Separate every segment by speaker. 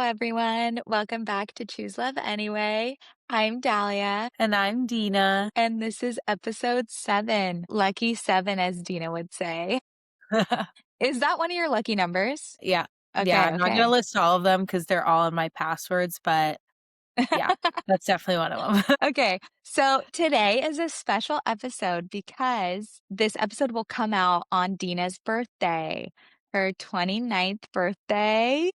Speaker 1: everyone. Welcome back to Choose Love Anyway. I'm Dahlia,
Speaker 2: And I'm Dina.
Speaker 1: and this is episode 7. Lucky 7, as Dina would say. Is that one of your lucky numbers?
Speaker 2: Yeah. Yeah,
Speaker 1: Okay,
Speaker 2: I'm not gonna
Speaker 1: okay.
Speaker 2: list all of them because 'cause they're all in my passwords, but yeah, that's definitely one of them.
Speaker 1: Okay, so today is a special episode because this episode will come out on Dina's birthday, her 29th birthday.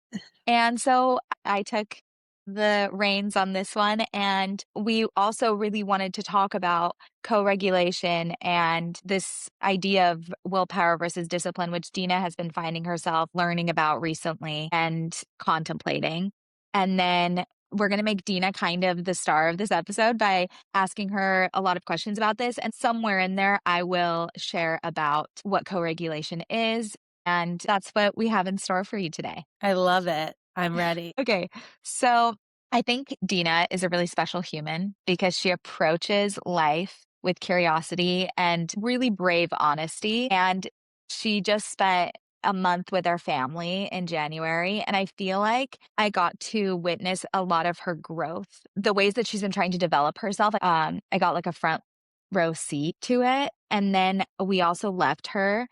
Speaker 1: And so I took the reins on this one, and we also really wanted to talk about co-regulation and this idea of willpower versus discipline, which Dina has been finding herself learning about recently and contemplating. And then we're going to make Dina kind of the star of this episode by asking her a lot of questions about this. And somewhere in there, I will share about what co-regulation is. And that's what we have in store for you today.
Speaker 2: I love it. I'm ready.
Speaker 1: Okay. So I think Dina is a really special human because she approaches life with curiosity and really brave honesty. And she just spent a month with our family in January. And I feel like I got to witness a lot of her growth, the ways that she's been trying to develop herself. I got like a front row seat to it. And then we also left her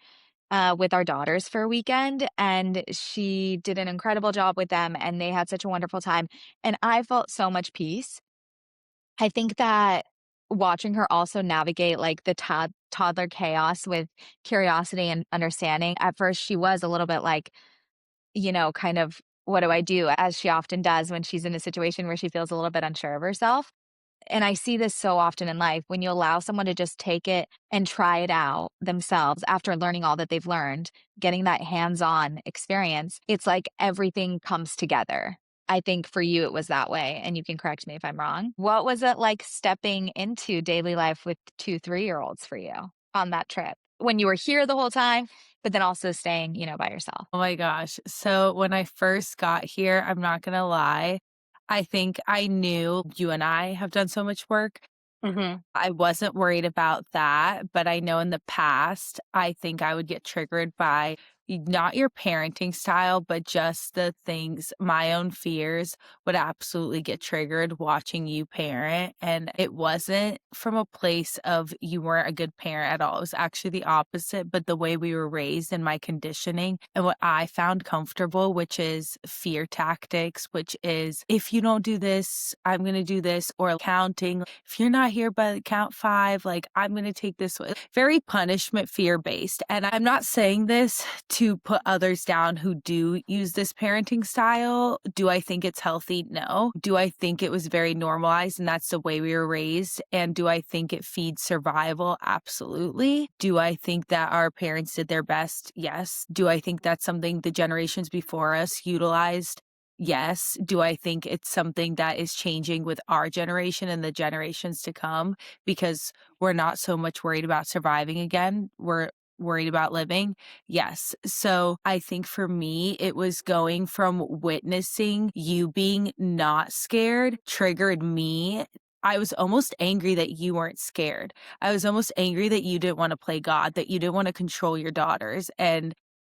Speaker 1: with our daughters for a weekend, and she did an incredible job with them, and they had such a wonderful time. And I felt so much peace. I think that watching her also navigate like the toddler chaos with curiosity and understanding, at first she was a little bit like, kind of, what do I do? As she often does when she's in a situation where she feels a little bit unsure of herself. And I see this so often in life when you allow someone to just take it and try it out themselves after learning all that they've learned, getting that hands on experience, it's like everything comes together. I think for you, it was that way. And you can correct me if I'm wrong. What was it like stepping into daily life with 2 3-year-olds for you on that trip when you were here the whole time, but then also staying, by yourself?
Speaker 2: Oh my gosh. So when I first got here, I'm not gonna lie, I think I knew you and I have done so much work.
Speaker 1: Hmm.
Speaker 2: I wasn't worried about that, but I know in the past, I think I would get triggered by not your parenting style, but just the things, my own fears would absolutely get triggered watching you parent. And it wasn't from a place of you weren't a good parent at all. It was actually the opposite, but the way we were raised and my conditioning and what I found comfortable, which is fear tactics, which is if you don't do this, I'm going to do this, or counting if you're not here by count 5, like I'm going to take this way. Very punishment fear based. And I'm not saying this to put others down who do use this parenting style. Do I think it's healthy? No. Do I think it was very normalized and that's the way we were raised? And do I think it feeds survival? Absolutely. Do I think that our parents did their best? Yes. Do I think that's something the generations before us utilized? Yes. Do I think it's something that is changing with our generation and the generations to come because we're not so much worried about surviving again? We're worried about living? Yes. So I think for me, it was going from witnessing you being not scared triggered me. I was almost angry that you weren't scared. I was almost angry that you didn't want to play God, that you didn't want to control your daughters. And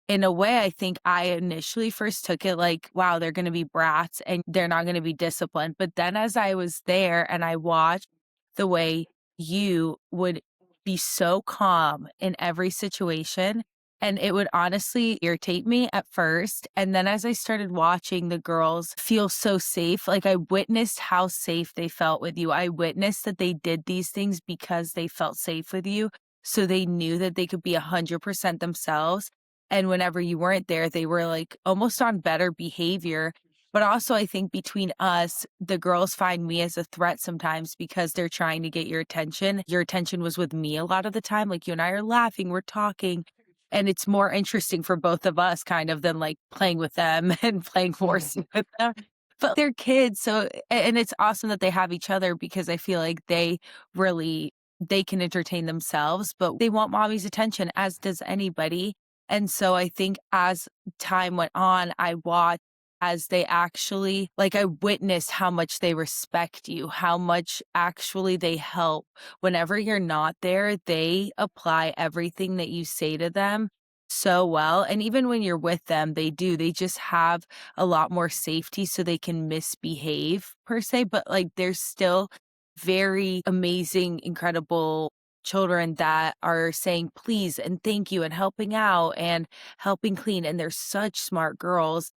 Speaker 2: in a way, I think I initially first took it like, wow, they're going to be brats and they're not going to be disciplined. But then as I was there and I watched the way you would be so calm in every situation, and it would honestly irritate me at first. And then as I started watching the girls feel so safe, like I witnessed how safe they felt with you. I witnessed that they did these things because they felt safe with you. So they knew that they could be 100% themselves. And whenever you weren't there, they were like almost on better behavior. But also, I think between us, the girls find me as a threat sometimes because they're trying to get your attention. Your attention was with me a lot of the time. Like you and I are laughing, we're talking. And it's more interesting for both of us kind of than like playing with them and playing horse with them. But they're kids. So, and it's awesome that they have each other because I feel like they can entertain themselves, but they want mommy's attention, as does anybody. And so I think as time went on, I watched as they actually, like I witnessed how much they respect you, how much actually they help. Whenever you're not there, they apply everything that you say to them so well, and even when you're with them, they just have a lot more safety so they can misbehave per se, but, like, they're still very amazing, incredible children that are saying please and thank you and helping out and helping clean, and they're such smart girls.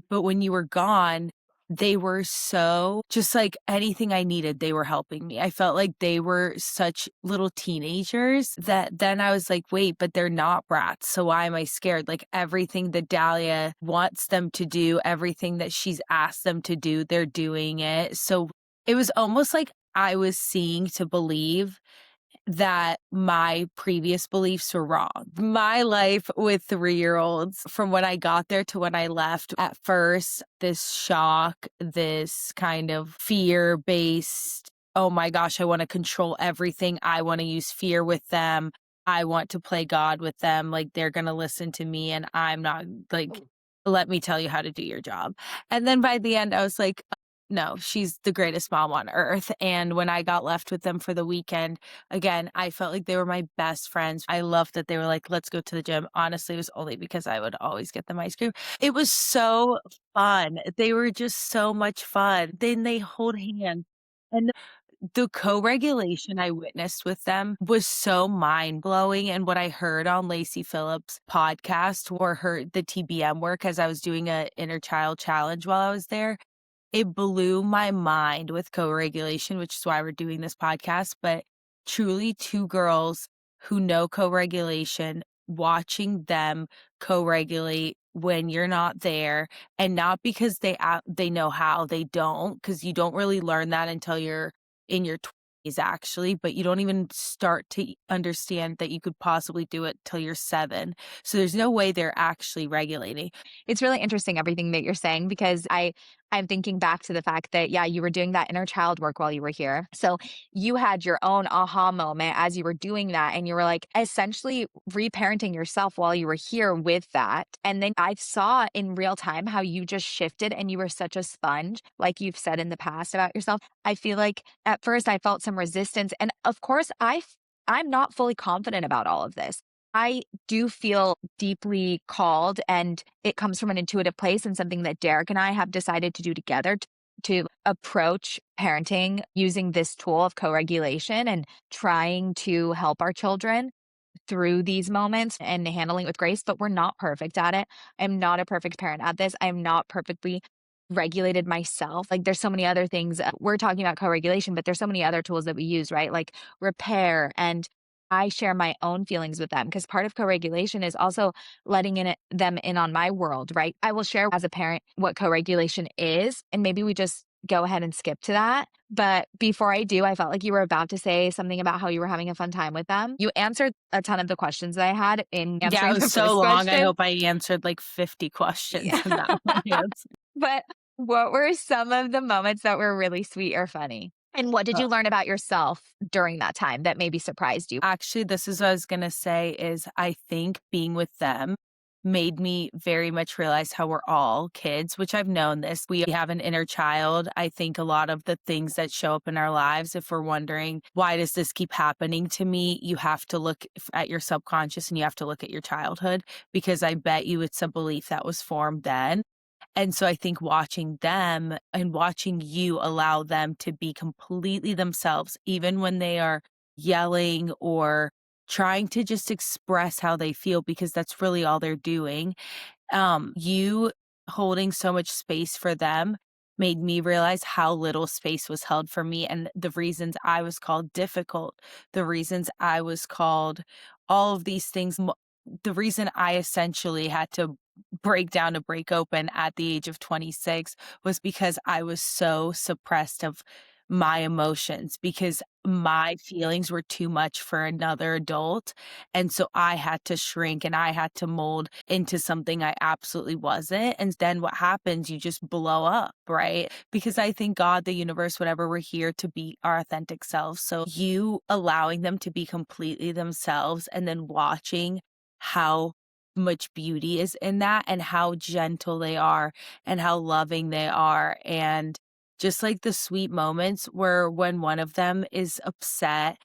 Speaker 2: But when you were gone, they were so just like anything I needed, they were helping me. I felt like they were such little teenagers that then I was like, wait, but they're not brats. So why am I scared? Like everything that Dahlia wants them to do, everything that she's asked them to do, they're doing it. So it was almost like I was seeing to believe that my previous beliefs were wrong. My life with 3-year-olds from when I got there to when I left, at first, this shock, this kind of fear-based, "Oh my gosh, I wanna control everything. I wanna use fear with them. I want to play God with them. Like, they're gonna listen to me, and I'm not like, let me tell you how to do your job." And then by the end, I was like, "No, she's the greatest mom on earth." And when I got left with them for the weekend, again, I felt like they were my best friends. I loved that they were like, "Let's go to the gym." Honestly, it was only because I would always get them ice cream. It was so fun. They were just so much fun. Then they hold hands. And the co-regulation I witnessed with them was so mind-blowing, and what I heard on Lacey Phillips' podcast or heard the TBM work as I was doing a inner child challenge while I was there, it blew my mind with co-regulation, which is why we're doing this podcast, but truly 2 girls who know co-regulation, watching them co-regulate when you're not there, and not because they know how, they don't, because you don't really learn that until you're in your 20s actually, but you don't even start to understand that you could possibly do it till you're 7. So there's no way they're actually regulating.
Speaker 1: It's really interesting everything that you're saying because I'm thinking back to the fact that yeah, you were doing that inner child work while you were here. So you had your own aha moment as you were doing that and you were like essentially reparenting yourself while you were here with that. And then I saw in real time how you just shifted and you were such a sponge like you've said in the past about yourself. I feel like at first I felt some resistance and of course I'm not fully confident about all of this. I do feel deeply called, and it comes from an intuitive place and something that Derek and I have decided to do together to approach parenting using this tool of co regulation and trying to help our children through these moments and handling it with grace, but we're not perfect at it. I'm not a perfect parent at this. I'm not perfectly regulated myself. Like there's so many other things. We're talking about co-regulation, but there's so many other tools that we use, right? Like repair and I share my own feelings with them because part of co-regulation is also letting them in on my world, right? I will share as a parent what co-regulation is, and maybe we just go ahead and skip to that. But before I do, I felt like you were about to say something about how you were having a fun time with them. You answered a ton of the questions that I had in
Speaker 2: Yeah, it
Speaker 1: answering
Speaker 2: was
Speaker 1: the
Speaker 2: so
Speaker 1: first
Speaker 2: long. I
Speaker 1: question.
Speaker 2: hope I answered like 50 questions in that
Speaker 1: Yeah.
Speaker 2: one answer.
Speaker 1: But what were some of the moments that were really sweet or funny? And what did
Speaker 2: Uh,
Speaker 1: you learn about yourself during that time that maybe surprised you?
Speaker 2: Actually, this is what I was gonna say is I think being with them made me very much realize how we're all kids, which I've known this. We have an inner child. I think a lot of the things that show up in our lives, if we're wondering, why does this keep happening to me? You have to look at your subconscious and you have to look at your childhood because I bet you it's a belief that was formed then. And so I think watching them and watching you allow them to be completely themselves, even when they are yelling or trying to just express how they feel, because that's really all they're doing. You holding so much space for them made me realize how little space was held for me and the reasons I was called difficult, the reasons I was called all of these things. The reason I essentially had to break down to break open at the age of 26 was because I was so suppressed of my emotions because my feelings were too much for another adult. And so I had to shrink and I had to mold into something I absolutely wasn't. And then what happens, you just blow up, right? Because I think God, the universe, whatever, we're here to be our authentic selves. So you allowing them to be completely themselves and then watching how much beauty is in that and how gentle they are and how loving they are. And just like the sweet moments where when one of them is upset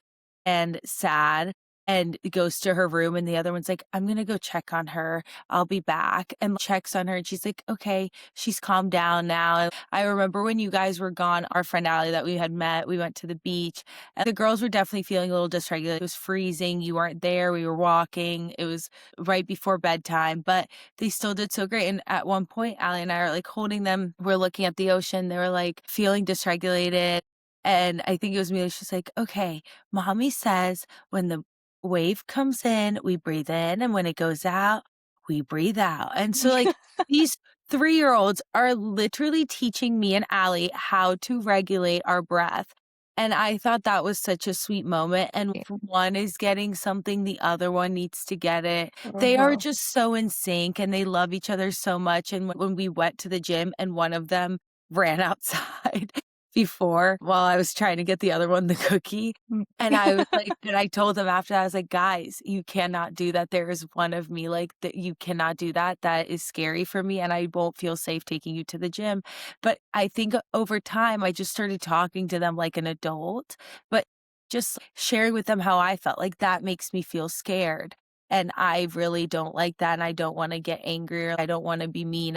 Speaker 2: and sad and goes to her room, and the other one's like, "I'm gonna go check on her. I'll be back," and checks on her, and she's like, "Okay, she's calmed down now." And I remember when you guys were gone, our friend Allie that we had met, we went to the beach, and the girls were definitely feeling a little dysregulated. It was freezing, you weren't there, we were walking, it was right before bedtime, but they still did so great, and at one point, Allie and I are, like, holding them, we're looking at the ocean, they were, like, feeling dysregulated, and I think it was me, she's like, "Okay, mommy says when the wave comes in, we breathe in, and when it goes out, we breathe out." And so, like, these 3-year-olds are literally teaching me and Allie how to regulate our breath. And I thought that was such a sweet moment. And if one is getting something, the other one needs to get it. They are
Speaker 1: Uh-huh.
Speaker 2: just so in sync and they love each other so much. And when we went to the gym and one of them ran outside before while I was trying to get the other one the cookie,
Speaker 1: Mm.
Speaker 2: and I was like, and I told them after that, I was like, "Guys, you cannot do that. There is one of me, like, that you cannot do that. That is scary for me, and I won't feel safe taking you to the gym." But I think over time, I just started talking to them like an adult, but just sharing with them how I felt, like, that makes me feel scared, and I really don't like that, and I don't wanna get angry, or I don't wanna be mean.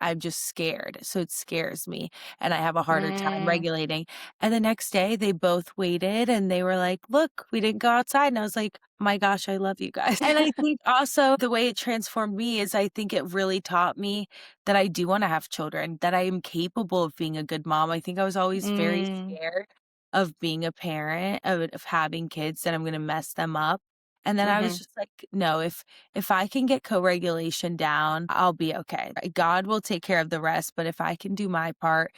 Speaker 2: I'm just scared, so it scares me, and I have a harder time
Speaker 1: Mm.
Speaker 2: regulating. And the next day, they both waited and they were like, "Look, we didn't go outside." And I was like, "My gosh, I love you guys." And I think also the way it transformed me is I think it really taught me that I do wanna have children, that I am capable of being a good mom. I think I was always very
Speaker 1: Mm.
Speaker 2: scared of being a parent, of having kids, that I'm gonna mess them up. And then I was
Speaker 1: Mhm.
Speaker 2: just like, "No, if I can get co-regulation down, I'll be okay. God will take care of the rest, but if I can do my part."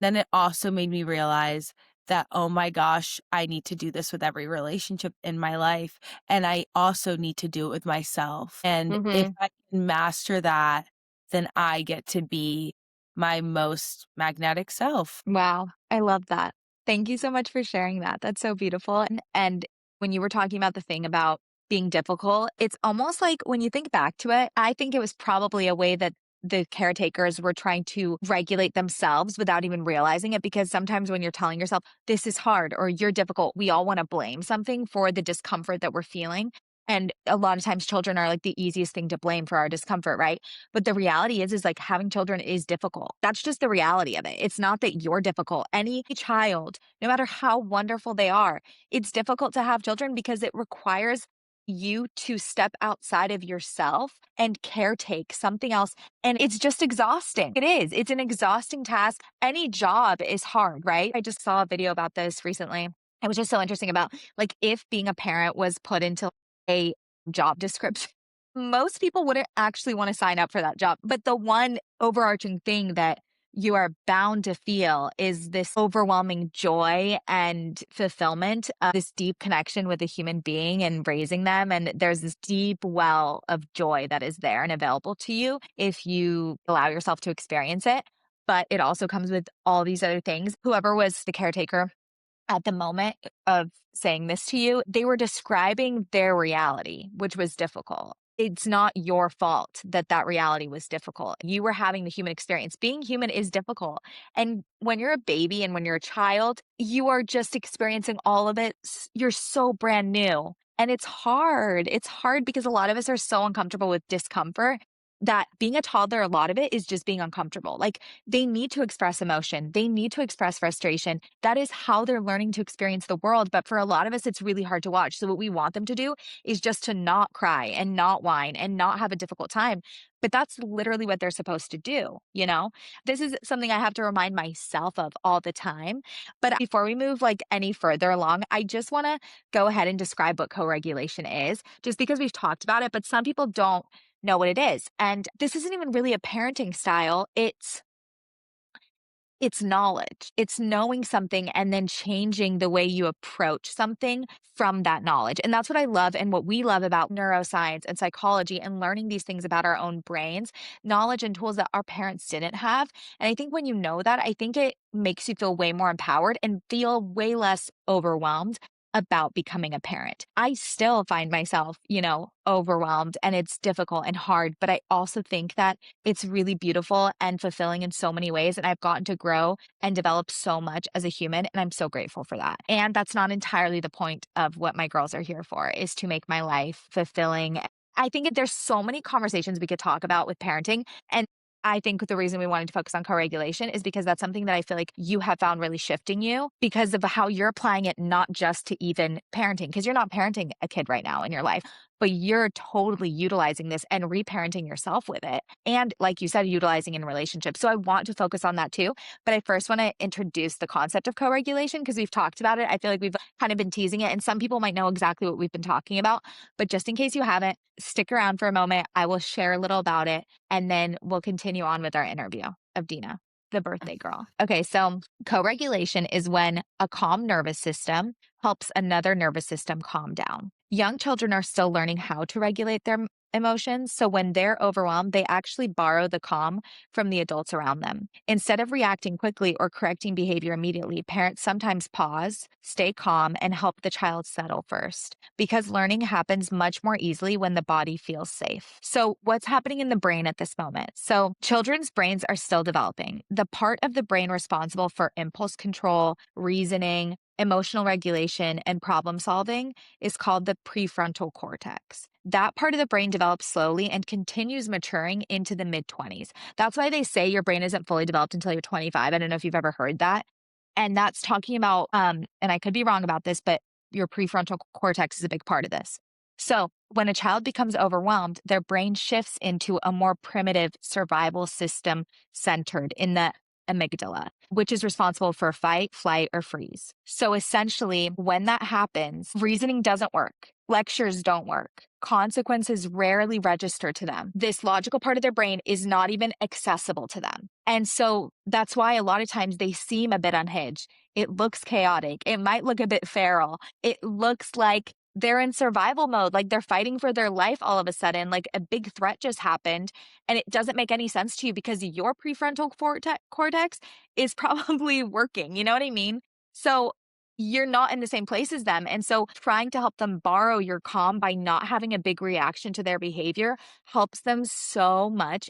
Speaker 2: Then it also made me realize that, oh my gosh, I need to do this with every relationship in my life, and I also need to do it with myself, and if
Speaker 1: Mhm.
Speaker 2: I can master that, then I get to be my most magnetic self.
Speaker 1: Wow, I love that. Thank you so much for sharing that. That's so beautiful. And when you were talking about the thing about being difficult, it's almost like when you think back to it, I think it was probably a way that the caretakers were trying to regulate themselves without even realizing it. Because sometimes when you're telling yourself, this is hard or you're difficult, we all want to blame something for the discomfort that we're feeling. And a lot of times children are like the easiest thing to blame for our discomfort, right? But the reality is like having children is difficult. That's just the reality of it. It's not that you're difficult. Any child, no matter how wonderful they are, it's difficult to have children because it requires you to step outside of yourself and caretake something else. And it's just exhausting. It is. It's an exhausting task. Any job is hard, right? I just saw a video about this recently. It was just so interesting about like if being a parent was put into a job description, most people wouldn't actually wanna sign up for that job, but the one overarching thing that you are bound to feel is this overwhelming joy and fulfillment, this deep connection with a human being and raising them, and there's this deep well of joy that is there and available to you if you allow yourself to experience it, but it also comes with all these other things. Whoever was the caretaker at the moment of saying this to you, they were describing their reality, which was difficult. It's not your fault that that reality was difficult. You were having the human experience. Being human is difficult. And when you're a baby and when you're a child, you are just experiencing all of it. You're so brand new. And it's hard. It's hard because a lot of us are so uncomfortable with discomfort that being a toddler, a lot of it is just being uncomfortable. Like they need to express emotion, they need to express frustration. That is how they're learning to experience the world. But for a lot of us, it's really hard to watch. So, what we want them to do is just to not cry and not whine and not have a difficult time. But that's literally what they're supposed to do, you know? This is something I have to remind myself of all the time. But before we move like any further along, I just want to go ahead and describe what co-regulation is, just because we've talked about it, but some people don't know what it is. And this isn't even really a parenting style. It's knowledge. It's knowing something and then changing the way you approach something from that knowledge. And that's what I love and what we love about neuroscience and psychology and learning these things about our own brains, knowledge and tools that our parents didn't have. And I think when you know that, I think it makes you feel way more empowered and feel way less overwhelmed. about becoming a parent. I still find myself, overwhelmed and it's difficult and hard, but I also think that it's really beautiful and fulfilling in so many ways. And I've gotten to grow and develop so much as a human. And I'm so grateful for that. And that's not entirely the point of what my girls are here for, is to make my life fulfilling. I think there's so many conversations we could talk about with parenting. And I think the reason we wanted to focus on co-regulation is because that's something that I feel like you have found really shifting you because of how you're applying it, not just to even parenting, because you're not parenting a kid right now in your life, but you're totally utilizing this and reparenting yourself with it. And like you said, utilizing in relationships. So I want to focus on that too. But I first want to introduce the concept of co-regulation because we've talked about it. I feel like we've kind of been teasing it and some people might know exactly what we've been talking about. But just in case you haven't, stick around for a moment. I will share a little about it and then we'll continue on with our interview of Dina, the birthday girl. Okay, so co regulation is when a calm nervous system helps another nervous system calm down. Young children are still learning how to regulate their emotions. So when they're overwhelmed, they actually borrow the calm from the adults around them. Instead of reacting quickly or correcting behavior immediately, parents sometimes pause, stay calm, and help the child settle first because learning happens much more easily when the body feels safe. So, what's happening in the brain at this moment? So, children's brains are still developing. The part of the brain responsible for impulse control, reasoning, emotional regulation, and problem solving is called the prefrontal cortex. That part of the brain develops slowly and continues maturing into the mid 20s. That's why they say your brain isn't fully developed until you're 25. I don't know if you've ever heard that. And that's talking about, and I could be wrong about this, but your prefrontal cortex is a big part of this. So when a child becomes overwhelmed, their brain shifts into a more primitive survival system centered in the amygdala, which is responsible for fight, flight, or freeze. So essentially, when that happens, reasoning doesn't work. Lectures don't work. Consequences rarely register to them. This logical part of their brain is not even accessible to them. And so that's why a lot of times they seem a bit unhinged. It looks chaotic. It might look a bit feral. It looks like they're in survival mode, like they're fighting for their life all of a sudden, like a big threat just happened. And it doesn't make any sense to you because your prefrontal cortex is probably working. You know what I mean? So you're not in the same place as them. And so trying to help them borrow your calm by not having a big reaction to their behavior helps them so much.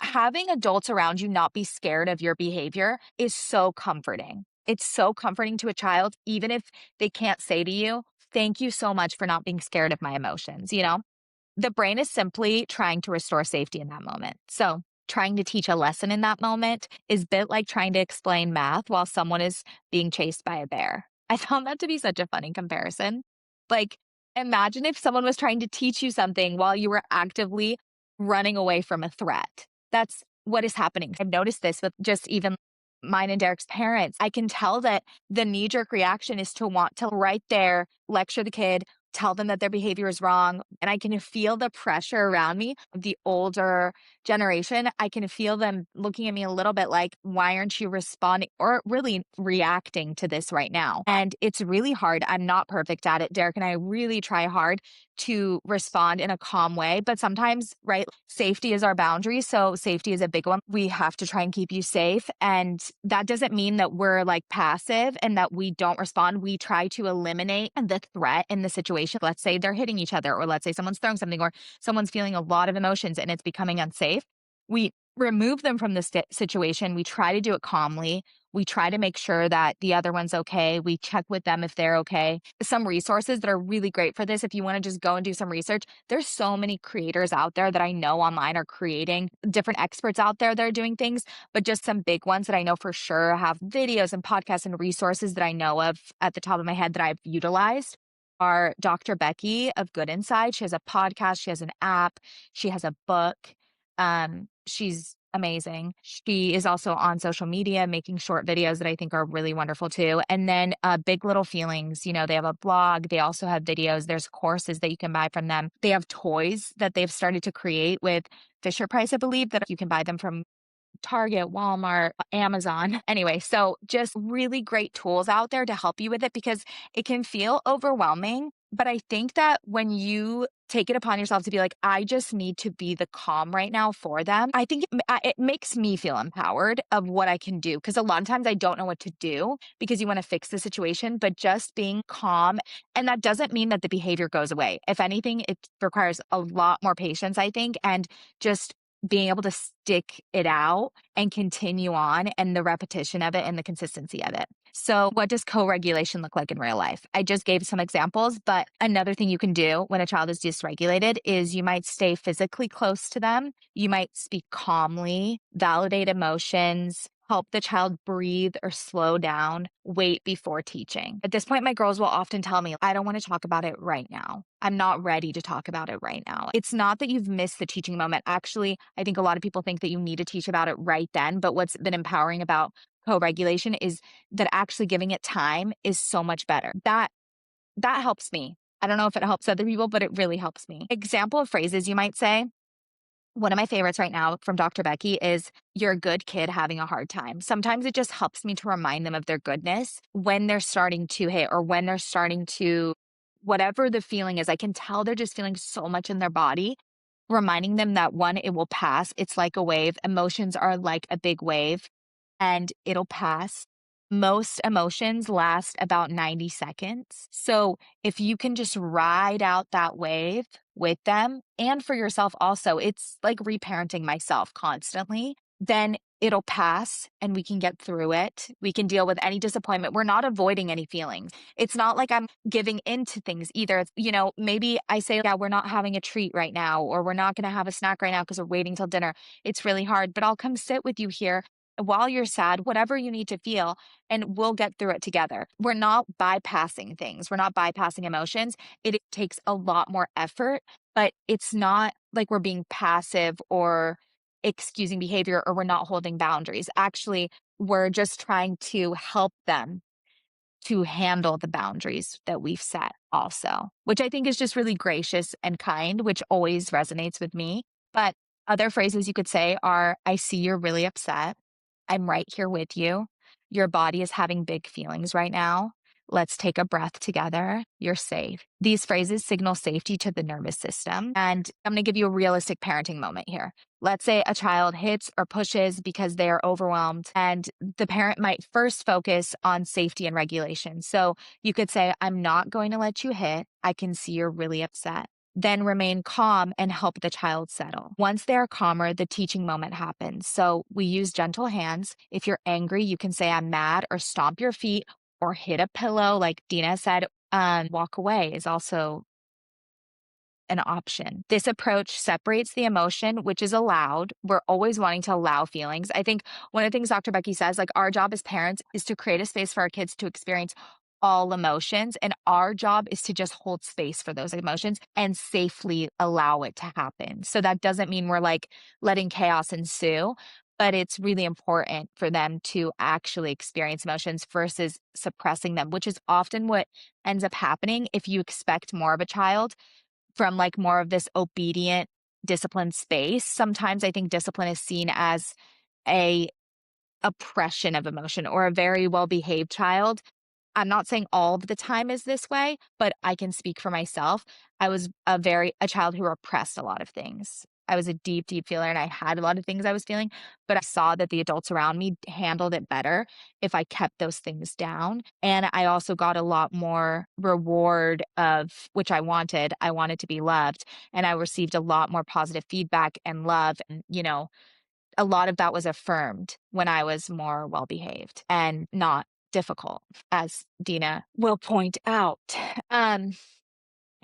Speaker 1: Having adults around you not be scared of your behavior is so comforting. It's so comforting to a child, even if they can't say to you, thank you so much for not being scared of my emotions, The brain is simply trying to restore safety in that moment. So, trying to teach a lesson in that moment is a bit like trying to explain math while someone is being chased by a bear. I found that to be such a funny comparison. Like, imagine if someone was trying to teach you something while you were actively running away from a threat. That's what is happening. I've noticed this with just even mine and Derek's parents. I can tell that the knee jerk reaction is to want to right there lecture the kid, tell them that their behavior is wrong. And I can feel the pressure around me, the older generation. I can feel them looking at me a little bit like, why aren't you responding or really reacting to this right now? And it's really hard. I'm not perfect at it. Derek and I really try hard to respond in a calm way. But sometimes, right, safety is our boundary. So safety is a big one. We have to try and keep you safe. And that doesn't mean that we're like passive and that we don't respond. We try to eliminate the threat in the situation. Let's say they're hitting each other, or let's say someone's throwing something, or someone's feeling a lot of emotions and it's becoming unsafe. We remove them from the situation. We try to do it calmly. We try to make sure that the other one's okay. We check with them if they're okay. Some resources that are really great for this, if you want to just go and do some research, there's so many creators out there that I know online are creating, different experts out there that are doing things, but just some big ones that I know for sure have videos and podcasts and resources that I know of at the top of my head that I've utilized are Dr. Becky of Good Inside. She has a podcast, she has an app, she has a book. She's amazing. She is also on social media making short videos that I think are really wonderful too. And then Big Little Feelings, they have a blog. They also have videos. There's courses that you can buy from them. They have toys that they've started to create with Fisher Price, I believe, that you can buy them from Target, Walmart, Amazon. Anyway, so just really great tools out there to help you with it because it can feel overwhelming. But I think that when you take it upon yourself to be like, I just need to be the calm right now for them, I think it makes me feel empowered of what I can do. Because a lot of times I don't know what to do because you want to fix the situation, but just being calm. And that doesn't mean that the behavior goes away. If anything, it requires a lot more patience, I think, and just being able to stick it out and continue on and the repetition of it and the consistency of it. So, what does co regulation look like in real life? I just gave some examples, but another thing you can do when a child is dysregulated is you might stay physically close to them. You might speak calmly, validate emotions, help the child breathe or slow down, wait before teaching. At this point, my girls will often tell me, I don't want to talk about it right now. I'm not ready to talk about it right now. It's not that you've missed the teaching moment. Actually, I think a lot of people think that you need to teach about it right then. But what's been empowering about co regulation is that actually giving it time is so much better. That helps me. I don't know if it helps other people, but it really helps me. Example of phrases you might say. One of my favorites right now from Dr. Becky is, you're a good kid having a hard time. Sometimes it just helps me to remind them of their goodness when they're starting to hit or when they're starting to, whatever the feeling is. I can tell they're just feeling so much in their body. Reminding them that one, it will pass. It's like a wave. Emotions are like a big wave and it'll pass. Most emotions last about 90 seconds. So if you can just ride out that wave with them and for yourself also, it's like reparenting myself constantly, then it'll pass and we can get through it. We can deal with any disappointment. We're not avoiding any feelings. It's not like I'm giving into things either. Maybe I say, yeah, we're not having a treat right now, or we're not going to have a snack right now because we're waiting till dinner. It's really hard, but I'll come sit with you here while you're sad, whatever you need to feel, and we'll get through it together. We're not bypassing things. We're not bypassing emotions. It takes a lot more effort, but it's not like we're being passive or excusing behavior or we're not holding boundaries. Actually, we're just trying to help them to handle the boundaries that we've set also, which I think is just really gracious and kind, which always resonates with me. But other phrases you could say are, I see you're really upset. I'm right here with you. Your body is having big feelings right now. Let's take a breath together. You're safe. These phrases signal safety to the nervous system. And I'm going to give you a realistic parenting moment here. Let's say a child hits or pushes because they are overwhelmed, and the parent might first focus on safety and regulation. So you could say, I'm not going to let you hit. I can see you're really upset. Then remain calm and help the child settle. Once they're calmer, the teaching moment happens. So we use gentle hands. If you're angry, you can say, I'm mad, or stomp your feet or hit a pillow, like Dina said. Walk away is also an option. This approach separates the emotion, which is allowed. We're always wanting to allow feelings. I think one of the things Dr. Becky says, like, our job as parents is to create a space for our kids to experience all emotions. And our job is to just hold space for those emotions and safely allow it to happen. So that doesn't mean we're like letting chaos ensue, but it's really important for them to actually experience emotions versus suppressing them, which is often what ends up happening if you expect more of a child from like more of this obedient, disciplined space. Sometimes I think discipline is seen as a oppression of emotion or a very well-behaved child. I'm not saying all of the time is this way, but I can speak for myself. I was a child who repressed a lot of things. I was a deep, deep feeler and I had a lot of things I was feeling, but I saw that the adults around me handled it better if I kept those things down. And I also got a lot more reward of which I wanted. I wanted to be loved, and I received a lot more positive feedback and love. And, a lot of that was affirmed when I was more well behaved and not difficult, as Dina will point out. Um,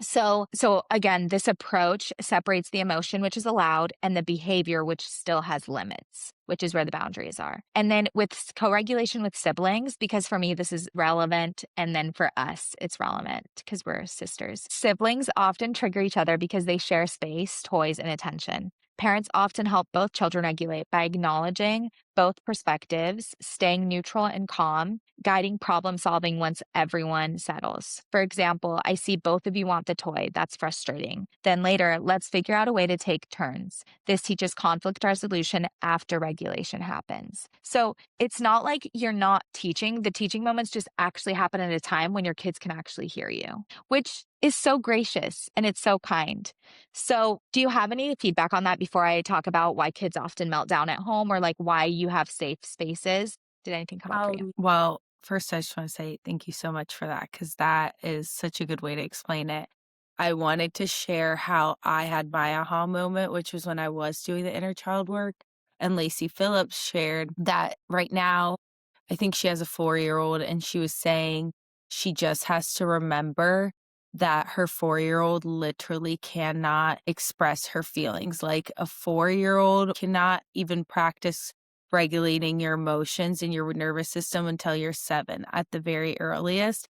Speaker 1: so again, this approach separates the emotion, which is allowed, and the behavior, which still has limits, which is where the boundaries are. And then with co-regulation with siblings, because for me, this is relevant. And then for us, it's relevant because we're sisters. Siblings often trigger each other because they share space, toys, and attention. Parents often help both children regulate by acknowledging both perspectives, staying neutral and calm, guiding problem solving once everyone settles. For example, I see both of you want the toy. That's frustrating. Then later, let's figure out a way to take turns. This teaches conflict resolution after regulation happens. So it's not like you're not teaching. The teaching moments just actually happen at a time when your kids can actually hear you, which is so gracious and it's so kind. So, do you have any feedback on that before I talk about why kids often melt down at home or like why you have safe spaces? Did anything come up for you?
Speaker 2: Well, first, I just want to say thank you so much for that because that is such a good way to explain it. I wanted to share how I had my aha moment, which was when I was doing the inner child work. And Lacey Phillips shared that right now, I think she has a 4-year-old, and she was saying she just has to remember that her 4-year-old literally cannot express her feelings. Like a 4-year-old cannot even practice regulating your emotions and your nervous system until you're 7 at the very earliest.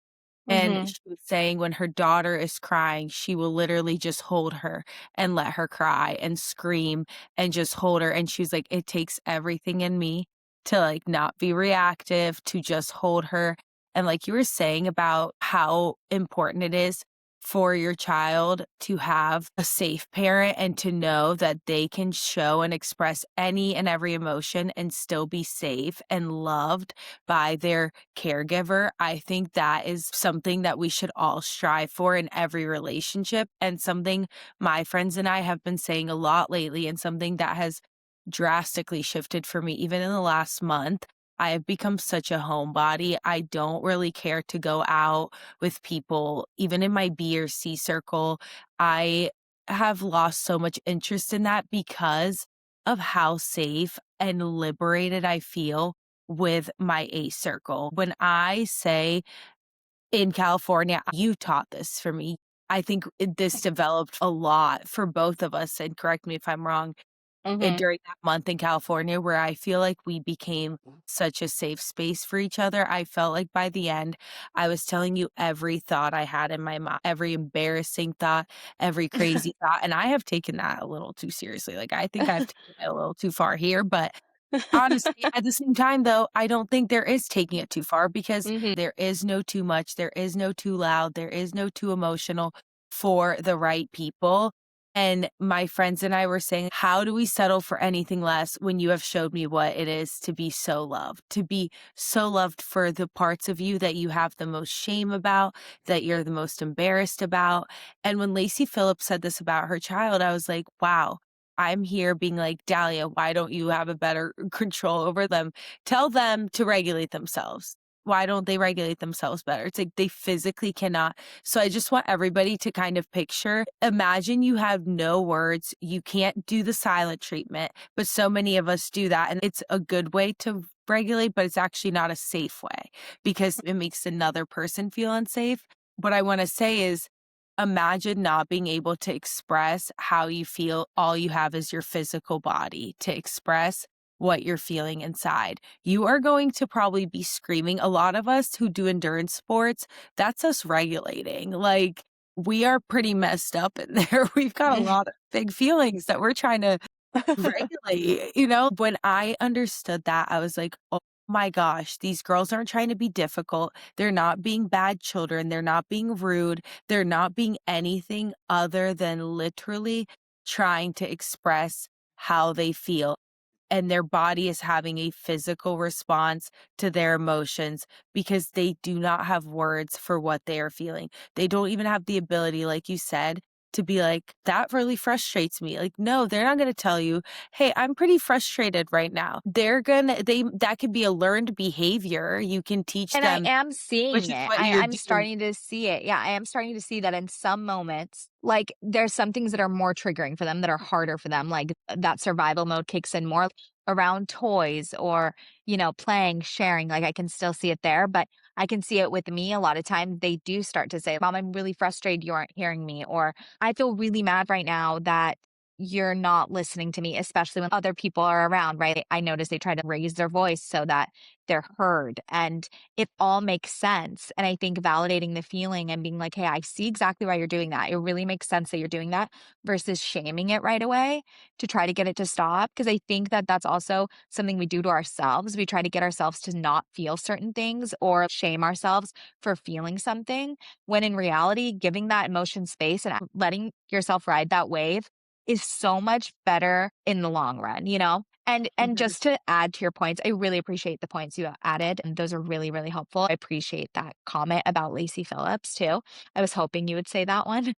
Speaker 2: And
Speaker 1: Mhm.
Speaker 2: she was saying when her daughter is crying, she will literally just hold her and let her cry and scream and just hold her. And she was like, "It takes everything in me to, like, not be reactive, to just hold her." And like you were saying about how important it is for your child to have a safe parent and to know that they can show and express any and every emotion and still be safe and loved by their caregiver. I think that is something that we should all strive for in every relationship, and something my friends and I have been saying a lot lately, and something that has drastically shifted for me even in the last month. I have become such a homebody. I don't really care to go out with people, even in my B or C circle. I have lost so much interest in that because of how safe and liberated I feel with my A circle. When I say in California, you taught this for me. I think this developed a lot for both of us, and correct me if I'm wrong,
Speaker 1: Mhm.
Speaker 2: during that month in California where I feel like we became such a safe space for each other. I felt like by the end, I was telling you every thought I had in my mind, every embarrassing thought, every crazy thought, and I have taken that a little too seriously. Like, I think I've taken it a little too far here, but honestly, at the same time, though, I don't think there is taking it too far because
Speaker 1: Mhm.
Speaker 2: there is no too much, there is no too loud, there is no too emotional for the right people. And my friends and I were saying, how do we settle for anything less when you have showed me what it is to be so loved, to be so loved for the parts of you that you have the most shame about, that you're the most embarrassed about. And when Lacey Phillips said this about her child, I was like, wow, I'm here being like, Dahlia, why don't you have a better control over them? Tell them to regulate themselves. Why don't they regulate themselves better? It's like they physically cannot. So I just want everybody to kind of picture, imagine you have no words, you can't do the silent treatment, but so many of us do that. And it's a good way to regulate, but it's actually not a safe way because it makes another person feel unsafe. What I want to say is, imagine not being able to express how you feel. All you have is your physical body to express what you're feeling inside. You are going to probably be screaming. A lot of us who do endurance sports, that's us regulating. Like, we are pretty messed up in there. We've got a lot of big feelings that we're trying to regulate. When I understood that, I was like, "Oh my gosh, these girls aren't trying to be difficult. They're not being bad children. They're not being rude. They're not being anything other than literally trying to express how they feel." And their body is having a physical response to their emotions because they do not have words for what they are feeling. They don't even have the ability, like you said, to be like, that really frustrates me. Like, no, they're not going to tell you, hey, I'm pretty frustrated right now. That could be a learned behavior. You can teach
Speaker 1: And I
Speaker 2: them,
Speaker 1: am
Speaker 2: which
Speaker 1: seeing
Speaker 2: is
Speaker 1: it.
Speaker 2: what you're
Speaker 1: I'm
Speaker 2: doing.
Speaker 1: starting to see it. Yeah, I am starting to see that in some moments, like there's some things that are more triggering for them that are harder for them. Like that survival mode kicks in more around toys or, playing, sharing. Like I can still see it there, but I can see it with me a lot of time. They do start to say, Mom, I'm really frustrated you aren't hearing me. Or I feel really mad right now that you're not listening to me, especially when other people are around, right? I notice they try to raise their voice so that they're heard. And it all makes sense. And I think validating the feeling and being like, hey, I see exactly why you're doing that. It really makes sense that you're doing that versus shaming it right away to try to get it to stop. Cause I think that that's also something we do to ourselves. We try to get ourselves to not feel certain things or shame ourselves for feeling something when in reality, giving that emotion space and letting yourself ride that wave is so much better in the long run, you know? And
Speaker 2: Mhm.
Speaker 1: just to add to your points, I really appreciate the points you added, and those are really, really helpful. I appreciate that comment about Lacey Phillips too. I was hoping you would say that one.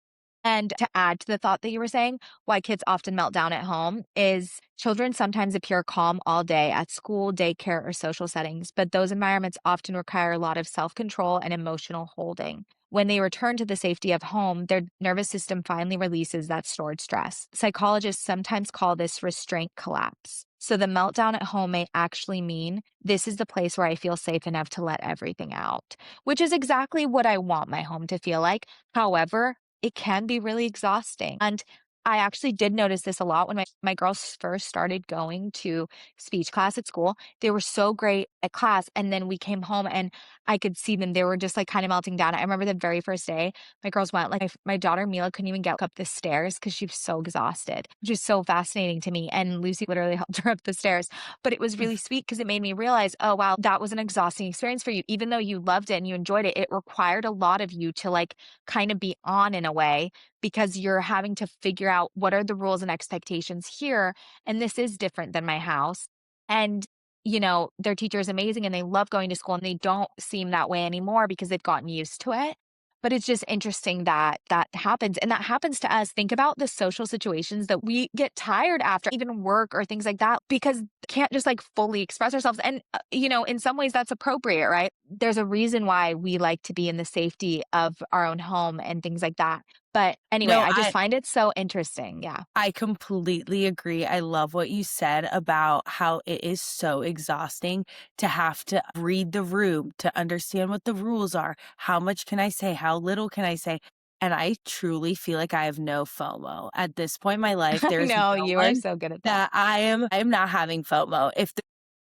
Speaker 1: And to add to the thought that you were saying, why kids often melt down at home is children sometimes appear calm all day at school, daycare, or social settings, but those environments often require a lot of self control and emotional holding. When they return to the safety of home, their nervous system finally releases that stored stress. Psychologists sometimes call this restraint collapse. So the meltdown at home may actually mean this is the place where I feel safe enough to let everything out, which is exactly what I want my home to feel like. However, it can be really exhausting. And I actually did notice this a lot when my girls first started going to speech class at school. They were so great at class. And then we came home and I could see them. They were just like kind of melting down. I remember the very first day my girls went, like my daughter Mila couldn't even get up the stairs because she was so exhausted, which is so fascinating to me. And Lucy literally helped her up the stairs. But it was really sweet because it made me realize, oh, wow, that was an exhausting experience for you. Even though you loved it and you enjoyed it, it required a lot of you to like kind of be on in a way because you're having to figure out what are the rules and expectations here. And this is different than my house. And, you know, their teacher is amazing and they love going to school and they don't seem that way anymore because they've gotten used to it. But it's just interesting that that happens. And that happens to us. Think about the social situations that we get tired after, even work or things like that, because can't just like fully express ourselves. And, you know, in some ways that's appropriate, right? There's a reason why we like to be in the safety of our own home and things like that. But anyway,
Speaker 2: No,
Speaker 1: I just
Speaker 2: I
Speaker 1: find it so interesting. Yeah.
Speaker 2: I completely agree. I love what you said about how it is so exhausting to have to read the room, to understand what the rules are. How much can I say? How little can I say? And I truly feel like I have no FOMO. At this point in my life,
Speaker 1: I
Speaker 2: there is
Speaker 1: know
Speaker 2: no
Speaker 1: you are
Speaker 2: one
Speaker 1: so good at that.
Speaker 2: that I am not having FOMO. If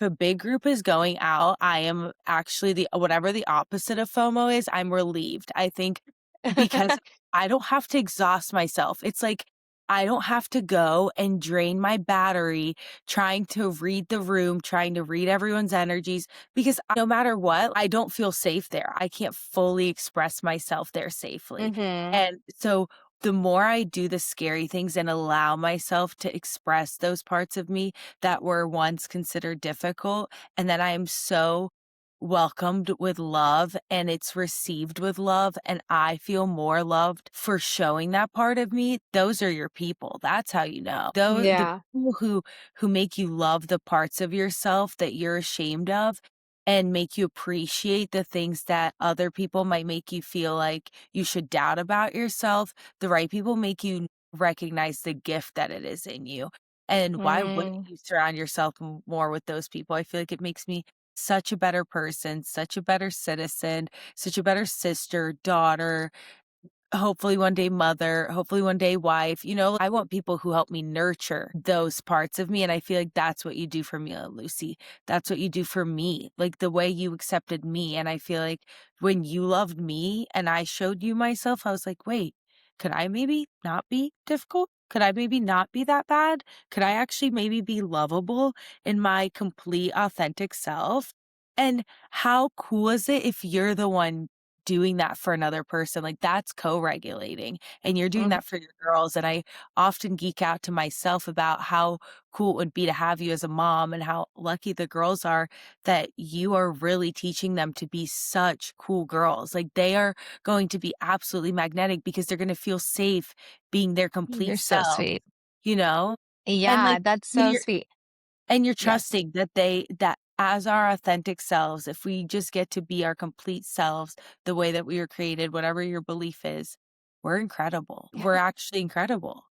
Speaker 2: a big group is going out, I am actually the whatever the opposite of FOMO is, I'm relieved. I think because I don't have to exhaust myself. It's like I don't have to go and drain my battery trying to read the room, trying to read everyone's energies, because no matter what, I don't feel safe there. I can't fully express myself there safely.
Speaker 1: Mhm.
Speaker 2: And so the more I do the scary things and allow myself to express those parts of me that were once considered difficult, and then I am so welcomed with love and it's received with love and I feel more loved for showing that part of me, those are your people. That's how you know. Though the
Speaker 1: Yeah.
Speaker 2: people who make you love the parts of yourself that you're ashamed of and make you appreciate the things that other people might make you feel like you should doubt about yourself, the right people make you recognize the gift that it is in you. And why wouldn't
Speaker 1: Mm.
Speaker 2: you surround yourself more with those people? I feel like it makes me such a better person, such a better citizen, such a better sister, daughter, hopefully one day mother, hopefully one day wife. You know, I want people who help me nurture those parts of me. And I feel like that's what you do for me, Lucy. That's what you do for me. Like the way you accepted me. And I feel like when you loved me and I showed you myself, I was like, wait, could I maybe not be difficult? Could I maybe not be that bad? Could I actually maybe be lovable in my complete authentic self? And how cool is it if you're the one doing that for another person? Like, that's co-regulating, and you're doing
Speaker 1: Mhm.
Speaker 2: that for your girls, and I often geek out to myself about how cool it would be to have you as a mom and how lucky the girls are that you are really teaching them to be such cool girls. Like, they are going to be absolutely magnetic because they're gonna feel safe being their
Speaker 1: You're
Speaker 2: complete
Speaker 1: so
Speaker 2: self,
Speaker 1: sweet.
Speaker 2: you know? And,
Speaker 1: Yeah,
Speaker 2: like,
Speaker 1: that's
Speaker 2: when
Speaker 1: so
Speaker 2: you're
Speaker 1: sweet.
Speaker 2: and you're
Speaker 1: Yes.
Speaker 2: trusting that that as our authentic selves, if we just get to be our complete selves, the way that we were created, whatever your belief is, we're incredible. We're actually incredible,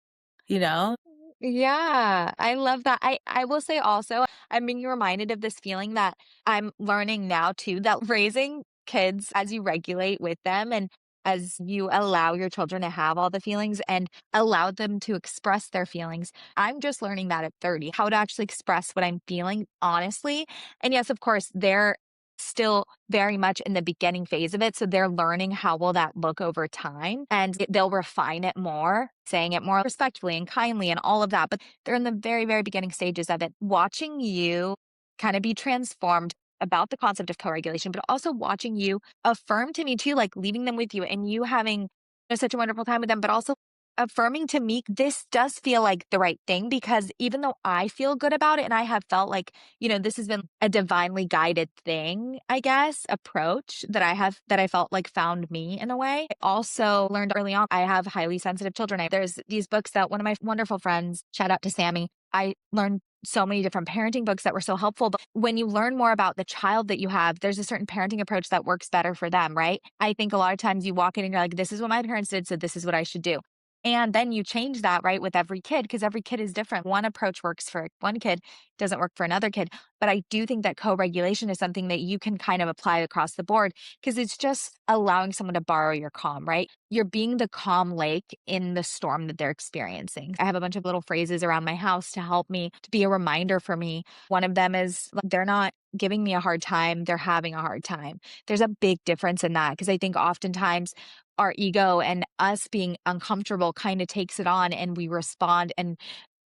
Speaker 2: you know?
Speaker 1: Yeah, I love that. I will say also, I'm being reminded of this feeling that I'm learning now too, that raising kids as you regulate with them and as you allow your children to have all the feelings and allow them to express their feelings. I'm just learning that at 30, how to actually express what I'm feeling honestly. And yes, of course, they're still very much in the beginning phase of it. So they're learning how will that look over time and they'll refine it more, saying it more respectfully and kindly and all of that. But they're in the very, very beginning stages of it. Watching you kind of be transformed about the concept of co-regulation, but also watching you affirm to me too, like leaving them with you and you having such a wonderful time with them, but also affirming to me, this does feel like the right thing because even though I feel good about it and I have felt like, this has been a divinely guided thing, I guess, approach that I felt like found me in a way. I also learned early on, I have highly sensitive children. There's these books that one of my wonderful friends, shout out to Sammy, I learned so many different parenting books that were so helpful. But when you learn more about the child that you have, there's a certain parenting approach that works better for them, right? I think a lot of times you walk in and you're like, this is what my parents did, so this is what I should do. And then you change that, right, with every kid because every kid is different. One approach works for one kid, doesn't work for another kid. But I do think that co regulation is something that you can kind of apply across the board because it's just allowing someone to borrow your calm, right? You're being the calm lake in the storm that they're experiencing. I have a bunch of little phrases around my house to help me, to be a reminder for me. One of them is like, they're not giving me a hard time, they're having a hard time. There's a big difference in that because I think oftentimes our ego and us being uncomfortable kind of takes it on and we respond and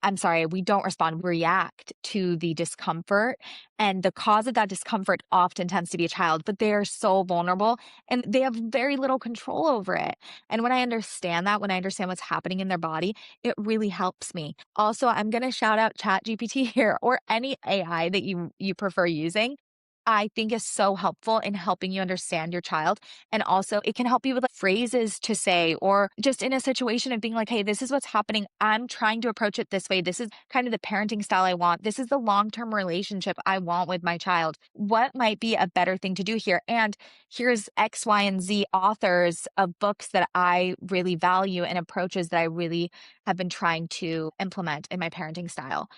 Speaker 1: I'm sorry, we don't respond, we react to the discomfort. And the cause of that discomfort often tends to be a child, but they are so vulnerable and they have very little control over it. And when I understand that, when I understand what's happening in their body, it really helps me. Also, I'm going to shout out ChatGPT here or any AI that you prefer using. I think is so helpful in helping you understand your child. And also, it can help you with like, phrases to say, or just in a situation of being like, hey, this is what's happening. I'm trying to approach it this way. This is kind of the parenting style I want. This is the long term relationship I want with my child. What might be a better thing to do here? And here's X, Y, and Z authors of books that I really value and approaches that I really have been trying to implement in my parenting style.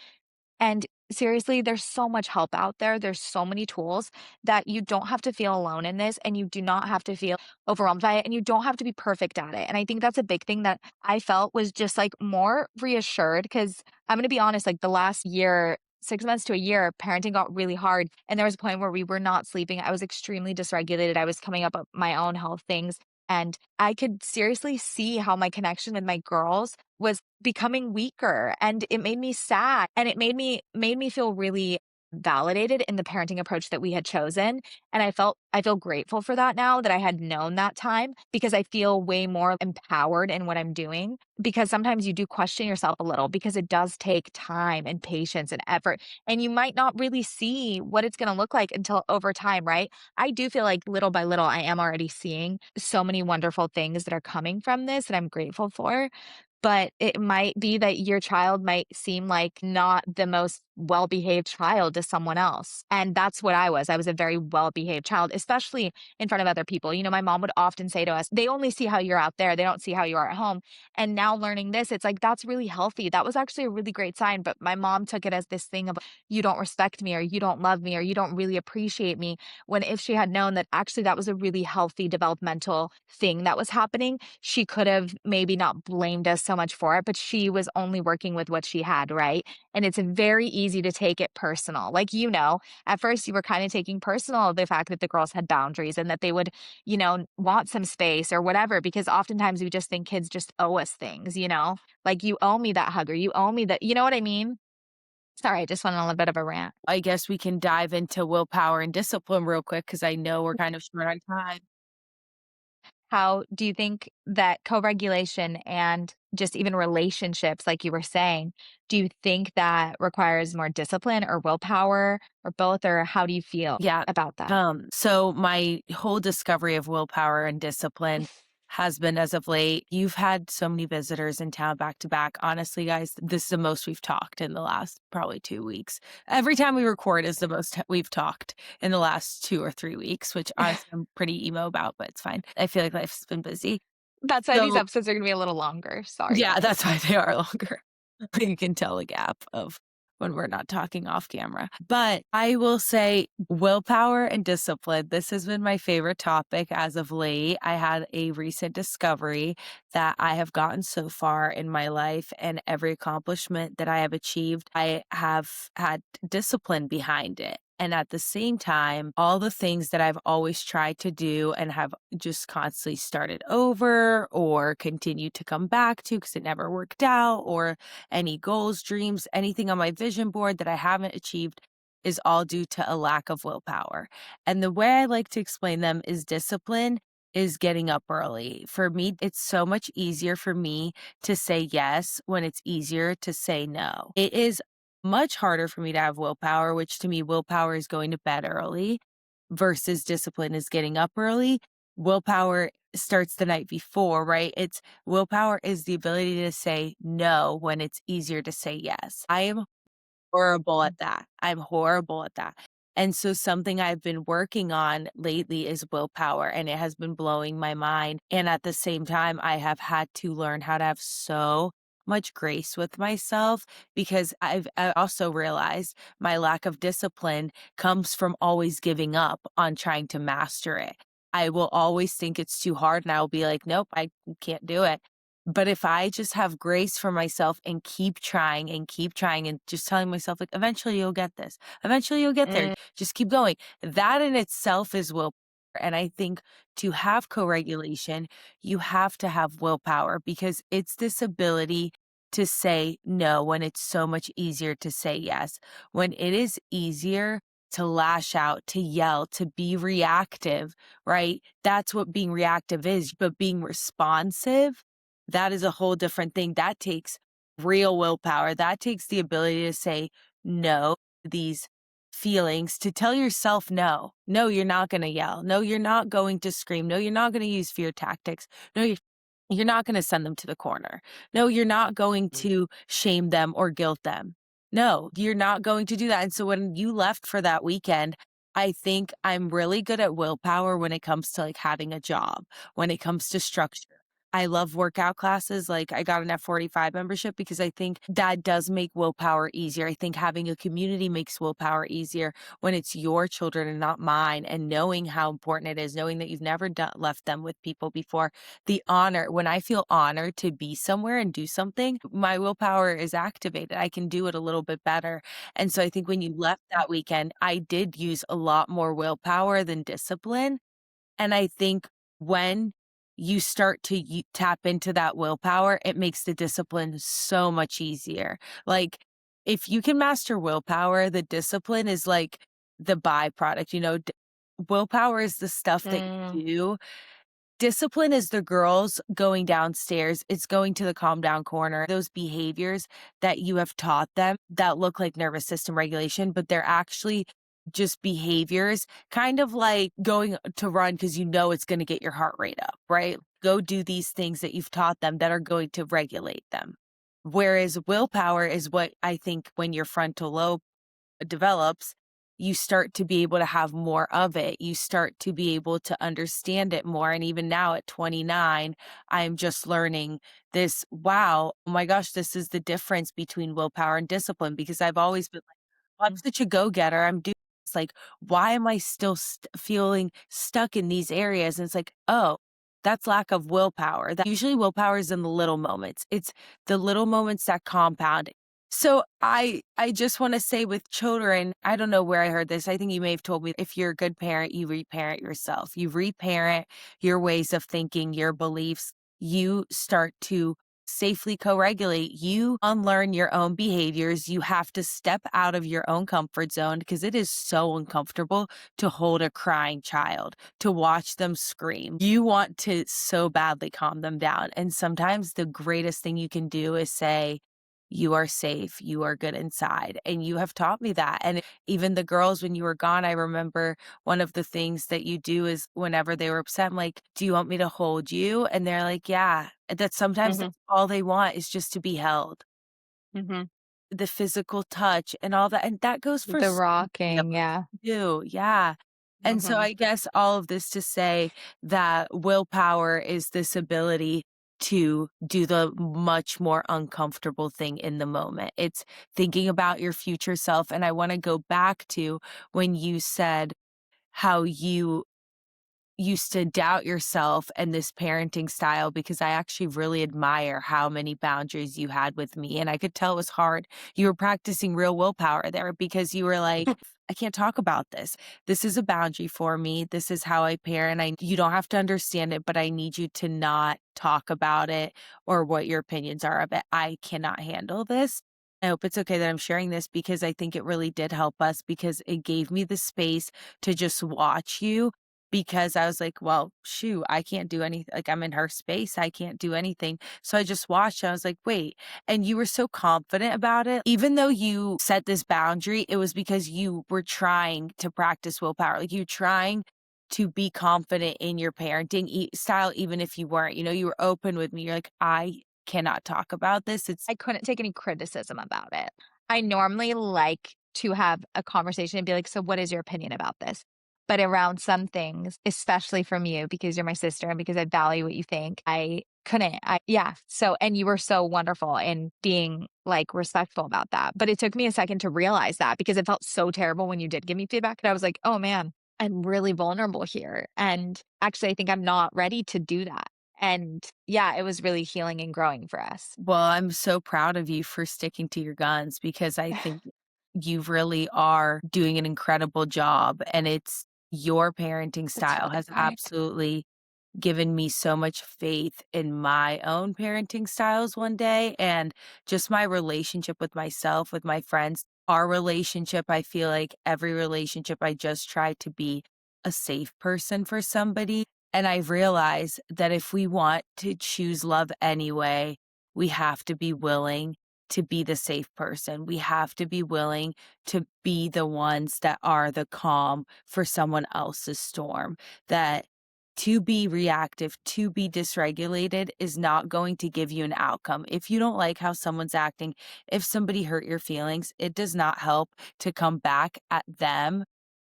Speaker 1: And seriously, there's so much help out there. There's so many tools that you don't have to feel alone in this and you do not have to feel overwhelmed by it and you don't have to be perfect at it. And I think that's a big thing that I felt was just like more reassured because I'm going to be honest, like the last year, 6 months to a year, parenting got really hard. And there was a point where we were not sleeping. I was extremely dysregulated. I was coming up with my own health things. And I could seriously see how my connection with my girls was becoming weaker and it made me sad and it made me feel really validated in the parenting approach that we had chosen and I feel grateful for that now that I had known that time because I feel way more empowered in what I'm doing because sometimes you do question yourself a little because it does take time and patience and effort and you might not really see what it's going to look like until over time, right? I do feel like little by little I am already seeing so many wonderful things that are coming from this that I'm grateful for. But it might be that your child might seem like not the most well-behaved child to someone else. And that's what I was. I was a very well-behaved child, especially in front of other people. My mom would often say to us, they only see how you're out there. They don't see how you are at home. And now learning this, it's like, that's really healthy. That was actually a really great sign. But my mom took it as this thing of, you don't respect me or you don't love me or you don't really appreciate me. When if she had known that actually that was a really healthy developmental thing that was happening, she could have maybe not blamed us so much for it, but she was only working with what she had, right? And it's very easy to take it personal. Like, at first you were kind of taking personal the fact that the girls had boundaries and that they would, want some space or whatever, because oftentimes we just think kids just owe us things. Like you owe me that hug or you owe me that, you know what I mean? Sorry, I just went on a little bit of a rant.
Speaker 2: I guess we can dive into willpower and discipline real quick because I know we're kind of short on time.
Speaker 1: How do you think that co-regulation and just even relationships, like you were saying, do you think that requires more discipline or willpower or both, or how do you feel
Speaker 2: Yeah.
Speaker 1: about that?
Speaker 2: So my whole discovery of willpower and discipline has been as of late. You've had so many visitors in town back to back. Honestly, guys, this is the most we've talked in the last probably 2 weeks. Every time we record is the most we've talked in the last 2 or 3 weeks, which honestly I'm pretty emo about, but it's fine. I feel like life's been busy.
Speaker 1: That's why these
Speaker 2: So
Speaker 1: episodes are gonna be a little longer. Sorry,
Speaker 2: yeah,
Speaker 1: guys.
Speaker 2: that's why they are longer. You can tell a gap of when we're not talking off camera. But I will say willpower and discipline. This has been my favorite topic as of late. I had a recent discovery that I have gotten so far in my life and every accomplishment that I have achieved, I have had discipline behind it. And at the same time, all the things that I've always tried to do and have just constantly started over or continued to come back to because it never worked out, or any goals, dreams, anything on my vision board that I haven't achieved is all due to a lack of willpower. And the way I like to explain them is discipline is getting up early. For me, it's so much easier for me to say yes when it's easier to say no. It is much harder for me to have willpower, which to me, willpower is going to bed early versus discipline is getting up early. Willpower starts the night before, right? It's willpower is the ability to say no when it's easier to say yes. I am horrible at that. I'm horrible at that. And so something I've been working on lately is willpower, and it has been blowing my mind. And at the same time, I have had to learn how to have so much grace with myself because I also realized my lack of discipline comes from always giving up on trying to master it. I will always think it's too hard and I'll be like, nope, I can't do it. But if I just have grace for myself and keep trying and just telling myself, like, eventually you'll get this. Eventually you'll get there.
Speaker 1: Mm,
Speaker 2: Just keep going. That in itself is willpower. And I think to have co regulation, you have to have willpower because it's this ability to say no when it's so much easier to say yes. When it is easier to lash out, to yell, to be reactive, right? That's what being reactive is. But being responsive, that is a whole different thing. That takes real willpower. That takes the ability to say no to these feelings, to tell yourself no. No, you're not going to yell. No, you're not going to scream. No, you're not going to use fear tactics. No, you're not going to send them to the corner. No, you're not going to shame them or guilt them. No, you're not going to do that. And so when you left for that weekend, I think I'm really good at willpower when it comes to like having a job, when it comes to structure. I love workout classes. Like I got an F45 membership because I think that does make willpower easier. I think having a community makes willpower easier when it's your children and not mine, and knowing how important it is, knowing that you've never left them with people before. The honor, when I feel honored to be somewhere and do something, my willpower is activated. I can do it a little bit better. And so I think when you left that weekend, I did use a lot more willpower than discipline. And I think when you start to tap into that willpower, it makes the discipline so much easier. Like, if you can master willpower, the discipline is like the byproduct. Willpower is the stuff that
Speaker 1: mm,
Speaker 2: you do. Discipline is the girls going downstairs. It's going to the calm down corner. Those behaviors that you have taught them that look like nervous system regulation, but they're actually just behaviors, kind of like going to run because you know it's going to get your heart rate up, right? Go do these things that you've taught them that are going to regulate them. Whereas willpower is what I think when your frontal lobe develops, you start to be able to have more of it. You start to be able to understand it more. And even now at 29, I'm just learning this. Wow, oh my gosh, this is the difference between willpower and discipline because I've always been like, "Oh, I'm such a go getter. I'm doing this. Like, why am I still feeling stuck in these areas?" And it's like, oh, that's lack of willpower. That usually willpower is in the little moments. It's the little moments that compound. So I just wanna say with children, I don't know where I heard this. I think you may have told me if you're a good parent, you reparent yourself. You reparent your ways of thinking, your beliefs. You start to safely co-regulate. You unlearn your own behaviors. You have to step out of your own comfort zone because it is so uncomfortable to hold a crying child, to watch them scream. You want to so badly calm them down. And sometimes the greatest thing you can do is say, you are safe. You are good inside. And you have taught me that. And even the girls, when you were gone, I remember one of the things that you do is whenever they were upset, I'm like, do you want me to hold you? And they're like, yeah. That sometimes
Speaker 1: mhm,
Speaker 2: that's all they want is just to be held,
Speaker 1: mhm.
Speaker 2: the physical touch and all that. And that goes for
Speaker 1: The
Speaker 2: so many of
Speaker 1: rocking,
Speaker 2: us
Speaker 1: yeah.
Speaker 2: too. Yeah. And so
Speaker 1: Mhm,
Speaker 2: I guess all of this to say that willpower is this ability to do the much more uncomfortable thing in the moment. It's thinking about your future self. And I want to go back to when you said how you used to doubt yourself and this parenting style, because I actually really admire how many boundaries you had with me. And I could tell it was hard. You were practicing real willpower there because you were like, I can't talk about this. This is a boundary for me. This is how I parent. You don't have to understand it, but I need you to not talk about it or what your opinions are of it. I cannot handle this. I hope it's okay that I'm sharing this because I think it really did help us because it gave me the space to just watch you because I was like, "Well, shoot, I can't do anything. Like, I'm in her space, I can't do anything." So I just watched, and I was like, "Wait," and you were so confident about it. Even though you set this boundary, it was because you were trying to practice willpower, like, you trying to be confident in your parenting style, even if you weren't, you were open with me. You're like, "I cannot talk about this, it's."
Speaker 1: I couldn't take any criticism about it. I normally like to have a conversation and be like, "So what is your opinion about this?" But around some things, especially from you because you're my sister and because I value what you think, I couldn't. Yeah. So, and you were so wonderful in being like respectful about that. But it took me a second to realize that because it felt so terrible when you did give me feedback. And I was like, "Oh man, I'm really vulnerable here." And actually, I think I'm not ready to do that. And yeah, it was really healing and growing for us.
Speaker 2: Well, I'm so proud of you for sticking to your guns because I think you really are doing an incredible job, and it's your parenting
Speaker 1: That's
Speaker 2: style
Speaker 1: really
Speaker 2: has
Speaker 1: kind.
Speaker 2: absolutely given me so much faith in my own parenting styles one day and just my relationship with myself, with my friends. Our relationship, I feel like every relationship, I just try to be a safe person for somebody. And I realize that if we want to choose love anyway, we have to be willing to be the safe person. We have to be willing to be the ones that are the calm for someone else's storm. That to be reactive, to be dysregulated is not going to give you an outcome. If you don't like how someone's acting, if somebody hurt your feelings, it does not help to come back at them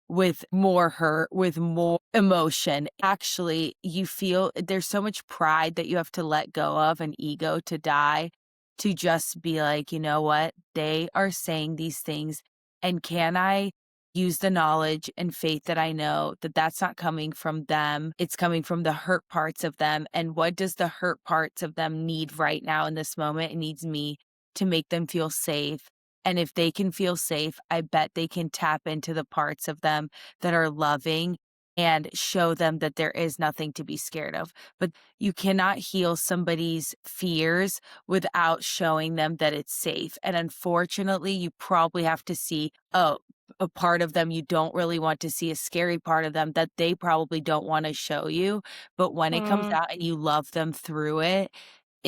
Speaker 2: with more hurt, with more emotion. Actually, you feel there's so much pride that you have to let go of and ego to die to just be like, you know what? They are saying these things. And can I use the knowledge and faith that I know that that's not coming from them. It's coming from the hurt parts of them. And what does the hurt parts of them need right now in this moment? It needs me to make them feel safe. And if they can feel safe, I bet they can tap into the parts of them that are loving and show them that there is nothing to be scared of. But you cannot heal somebody's fears without showing them that it's safe. And unfortunately, you probably have to see, oh, a part of them you don't really want to see, a scary part of them that they probably don't want to show you. But when it comes
Speaker 1: Mm.
Speaker 2: out and you love them through it,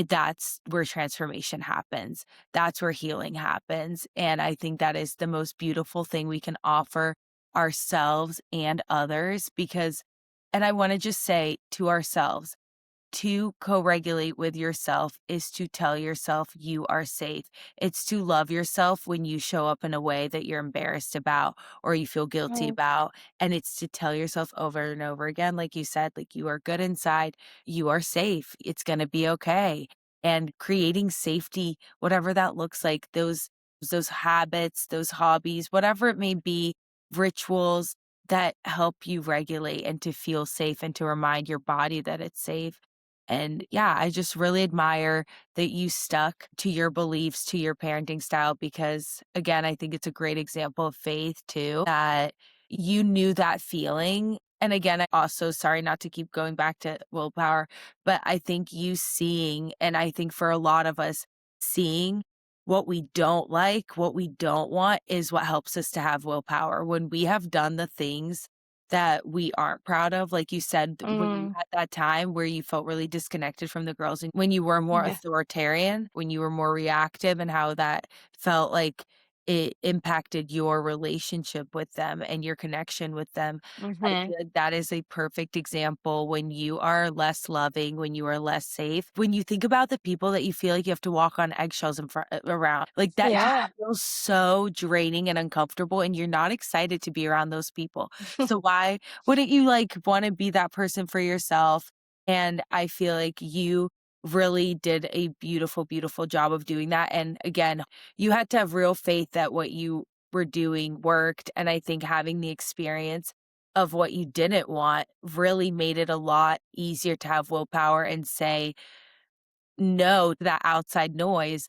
Speaker 2: that's where transformation happens. That's where healing happens. And I think that is the most beautiful thing we can offer ourselves and others because, and I want to just say to ourselves, to co-regulate with yourself is to tell yourself you are safe. It's to love yourself when you show up in a way that you're embarrassed about or you feel guilty
Speaker 1: Mm.
Speaker 2: about. And it's to tell yourself over and over again, like you said, like you are good inside, you are safe, it's going to be okay. And creating safety, whatever that looks like, those habits, those hobbies, whatever it may be, rituals that help you regulate and to feel safe and to remind your body that it's safe. And yeah, I just really admire that you stuck to your beliefs, to your parenting style, because again, I think it's a great example of faith too, that you knew that feeling. And again, I also, sorry not to keep going back to willpower, but I think you seeing, and I think for a lot of us, seeing what we don't like, what we don't want is what helps us to have willpower. When we have done the things that we aren't proud of. Like you said, when you
Speaker 1: Mm.
Speaker 2: had that time where you felt really disconnected from the girls and when you were more
Speaker 1: Yeah.
Speaker 2: authoritarian, when you were more reactive and how that felt like it impacted your relationship with them and your connection with them. I
Speaker 1: Mhm.
Speaker 2: feel like that is a perfect example when you are less loving, when you are less safe. When you think about the people that you feel like you have to walk on eggshells in front around, like that just
Speaker 1: Yeah.
Speaker 2: feels so draining and uncomfortable and you're not excited to be around those people. So why wouldn't you, like, wanna be that person for yourself? And I feel like you really did a beautiful, beautiful job of doing that. And again, you had to have real faith that what you were doing worked. And I think having the experience of what you didn't want really made it a lot easier to have willpower and say no to that outside noise.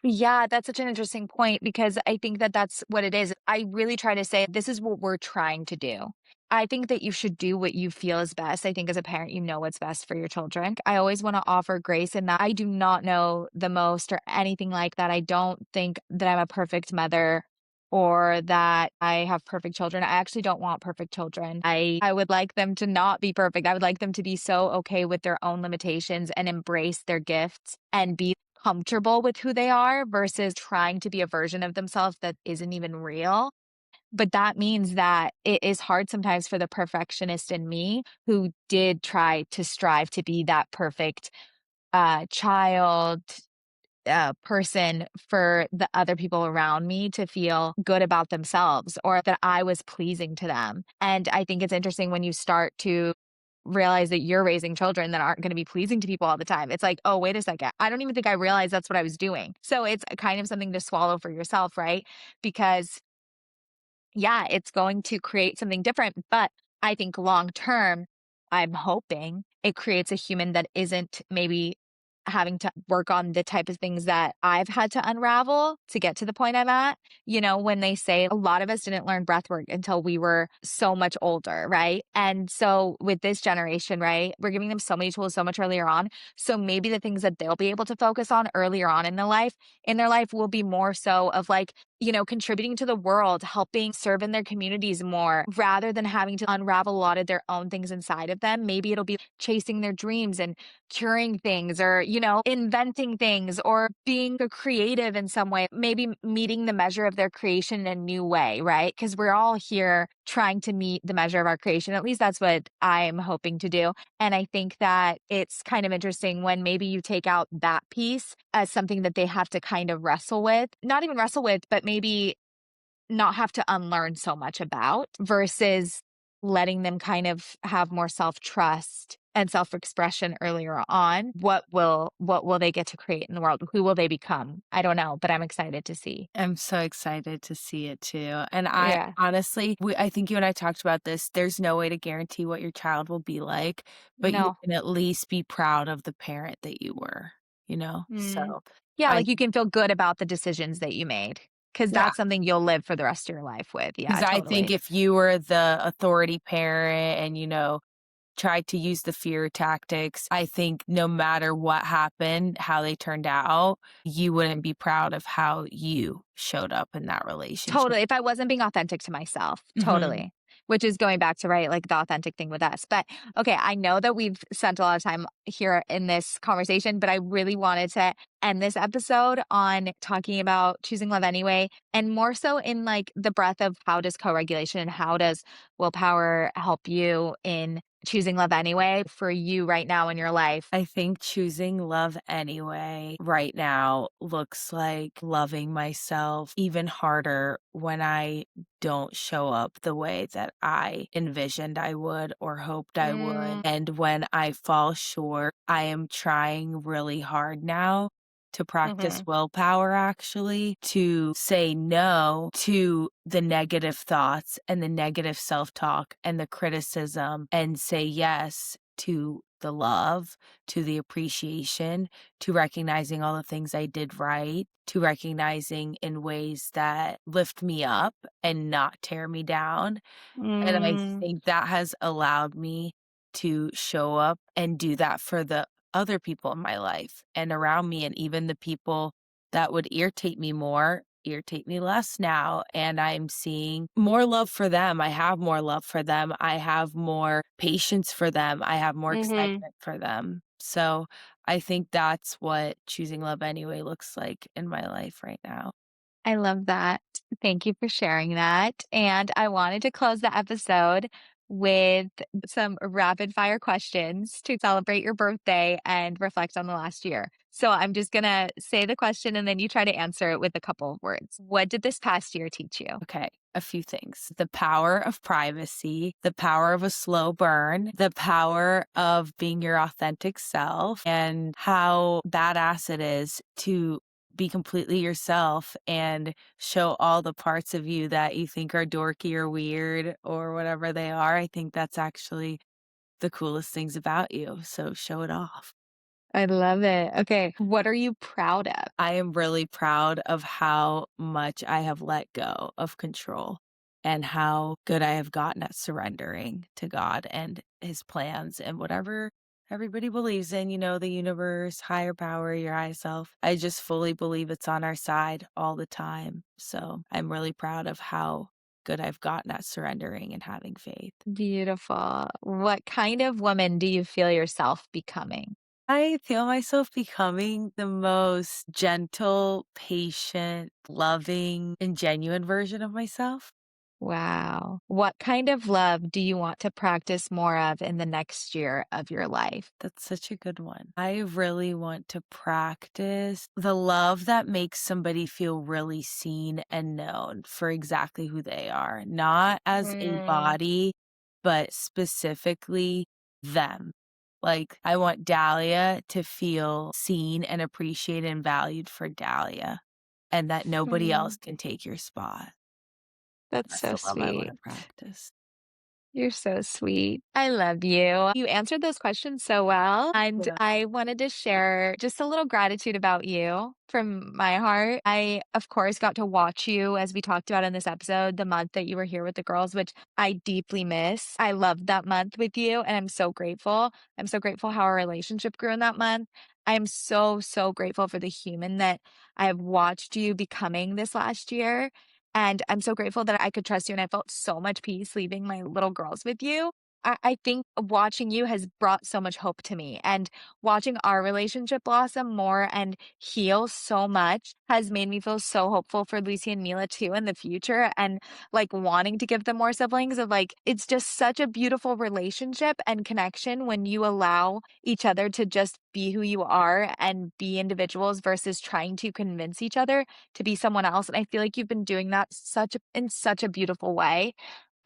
Speaker 1: Yeah, that's such an interesting point because I think that that's what it is. I really try to say, this is what we're trying to do. I think that you should do what you feel is best. I think as a parent, you know what's best for your children. I always want to offer grace in that I do not know the most or anything like that. I don't think that I'm a perfect mother or that I have perfect children. I actually don't want perfect children. I would like them to not be perfect. I would like them to be so okay with their own limitations and embrace their gifts and be comfortable with who they are versus trying to be a version of themselves that isn't even real. But that means that it is hard sometimes for the perfectionist in me who did try to strive to be that perfect child, person for the other people around me to feel good about themselves or that I was pleasing to them. And I think it's interesting when you start to realize that you're raising children that aren't going to be pleasing to people all the time. It's like, oh, wait a second. I don't even think I realized that's what I was doing. So it's kind of something to swallow for yourself, right? Because yeah, it's going to create something different. But I think long term, I'm hoping it creates a human that isn't maybe having to work on the type of things that I've had to unravel to get to the point I'm at. You know, when they say a lot of us didn't learn breath work until we were so much older, right? And so with this generation, right, we're giving them so many tools so much earlier on. So maybe the things that they'll be able to focus on earlier on in their life will be more so of like, you know, contributing to the world, helping serve in their communities more rather than having to unravel a lot of their own things inside of them. Maybe it'll be chasing their dreams and curing things or, you know, inventing things or being a creative in some way, maybe meeting the measure of their creation in a new way, right? Because we're all here trying to meet the measure of our creation. At least that's what I'm hoping to do. And I think that it's kind of interesting when maybe you take out that piece as something that they have to kind of wrestle with, not even wrestle with, but maybe not have to unlearn so much about versus letting them kind of have more self-trust and self-expression earlier on. What will they get to create in the world? Who will they become? I don't know, but I'm excited to see.
Speaker 2: I'm so excited to see it too. And I
Speaker 1: Yeah.
Speaker 2: honestly, I think you and I talked about this. There's no way to guarantee what your child will be like, but you
Speaker 1: No.
Speaker 2: can at least be proud of the parent that you were, you know?
Speaker 1: Mm.
Speaker 2: So
Speaker 1: Yeah,
Speaker 2: I,
Speaker 1: like you can feel good about the decisions that you made because
Speaker 2: yeah,
Speaker 1: that's something you'll live for the rest of your life with.
Speaker 2: because
Speaker 1: Yeah,
Speaker 2: I think
Speaker 1: totally.
Speaker 2: if you were the authority parent and, tried to use the fear tactics, I think no matter what happened, how they turned out, you wouldn't be proud of how you showed up in that relationship.
Speaker 1: Totally, if I wasn't being authentic to myself,
Speaker 2: Mhm.
Speaker 1: totally. Which is going back to, right, like, the authentic thing with us, but, okay, I know that we've spent a lot of time here in this conversation, but I really wanted to end this episode on talking about choosing love anyway, and more so in, like, the breadth of how does co-regulation and how does willpower help you in choosing love anyway for you right now in your life?
Speaker 2: I think choosing love anyway right now looks like loving myself even harder when I don't show up the way that I envisioned I would or hoped I would.
Speaker 1: Mm,
Speaker 2: And when I fall short, I am trying really hard now to practice
Speaker 1: mhm,
Speaker 2: willpower actually to say no to the negative thoughts and the negative self talk and the criticism and say yes to the love, to the appreciation, to recognizing all the things I did right, to recognizing in ways that lift me up and not tear me down. And I
Speaker 1: mm,
Speaker 2: think that has allowed me to show up and do that for the other people in my life and around me, and even the people that would irritate me more, irritate me less now. And I'm seeing more love for them. I have more love for them. I have more patience for them. I have more
Speaker 1: mhm.
Speaker 2: excitement for them. So I think that's what choosing love anyway looks like in my life right now.
Speaker 1: I love that. Thank you for sharing that. And I wanted to close the episode with some rapid fire questions to celebrate your birthday and reflect on the last year. So I'm just gonna say the question and then you try to answer it with a couple of words. What did this past year teach you?
Speaker 2: Okay, a few things. The power of privacy, the power of a slow burn, the power of being your authentic self, and how badass it is to be completely yourself and show all the parts of you that you think are dorky or weird or whatever they are. I think that's actually the coolest things about you. So show it off.
Speaker 1: I love it. Okay. What are you proud of?
Speaker 2: I am really proud of how much I have let go of control and how good I have gotten at surrendering to God and his plans and whatever everybody believes in, the universe, higher power, your higher self. I just fully believe it's on our side all the time. So I'm really proud of how good I've gotten at surrendering and having faith.
Speaker 1: Beautiful. What kind of woman do you feel yourself becoming?
Speaker 2: I feel myself becoming the most gentle, patient, loving, and genuine version of myself.
Speaker 1: Wow. What kind of love do you want to practice more of in the next year of your life?
Speaker 2: That's such a good one. I really want to practice the love that makes somebody feel really seen and known for exactly who they are, not as a
Speaker 1: Mm,
Speaker 2: body, but specifically them. Like, I want Dahlia to feel seen and appreciated and valued for Dahlia, and that nobody else
Speaker 1: mm,
Speaker 2: can take your spot.
Speaker 1: that's
Speaker 2: That's
Speaker 1: so
Speaker 2: the love I want
Speaker 1: sweet.
Speaker 2: to practice.
Speaker 1: You're so sweet. I love you. You answered those questions so well. And
Speaker 2: Yeah.
Speaker 1: I wanted to share just a little gratitude about you from my heart. I, of course, got to watch you as we talked about in this episode, the month that you were here with the girls, which I deeply miss. I loved that month with you, and I'm so grateful. I'm so grateful how our relationship grew in that month. I am so, so grateful for the human that I have watched you becoming this last year. And I'm so grateful that I could trust you, and I felt so much peace leaving my little girls with you. I think watching you has brought so much hope to me, and watching our relationship blossom more and heal so much has made me feel so hopeful for Lucy and Mila too in the future, and like wanting to give them more siblings of like, it's just such a beautiful relationship and connection when you allow each other to just be who you are and be individuals versus trying to convince each other to be someone else, and I feel like you've been doing that in such a beautiful way.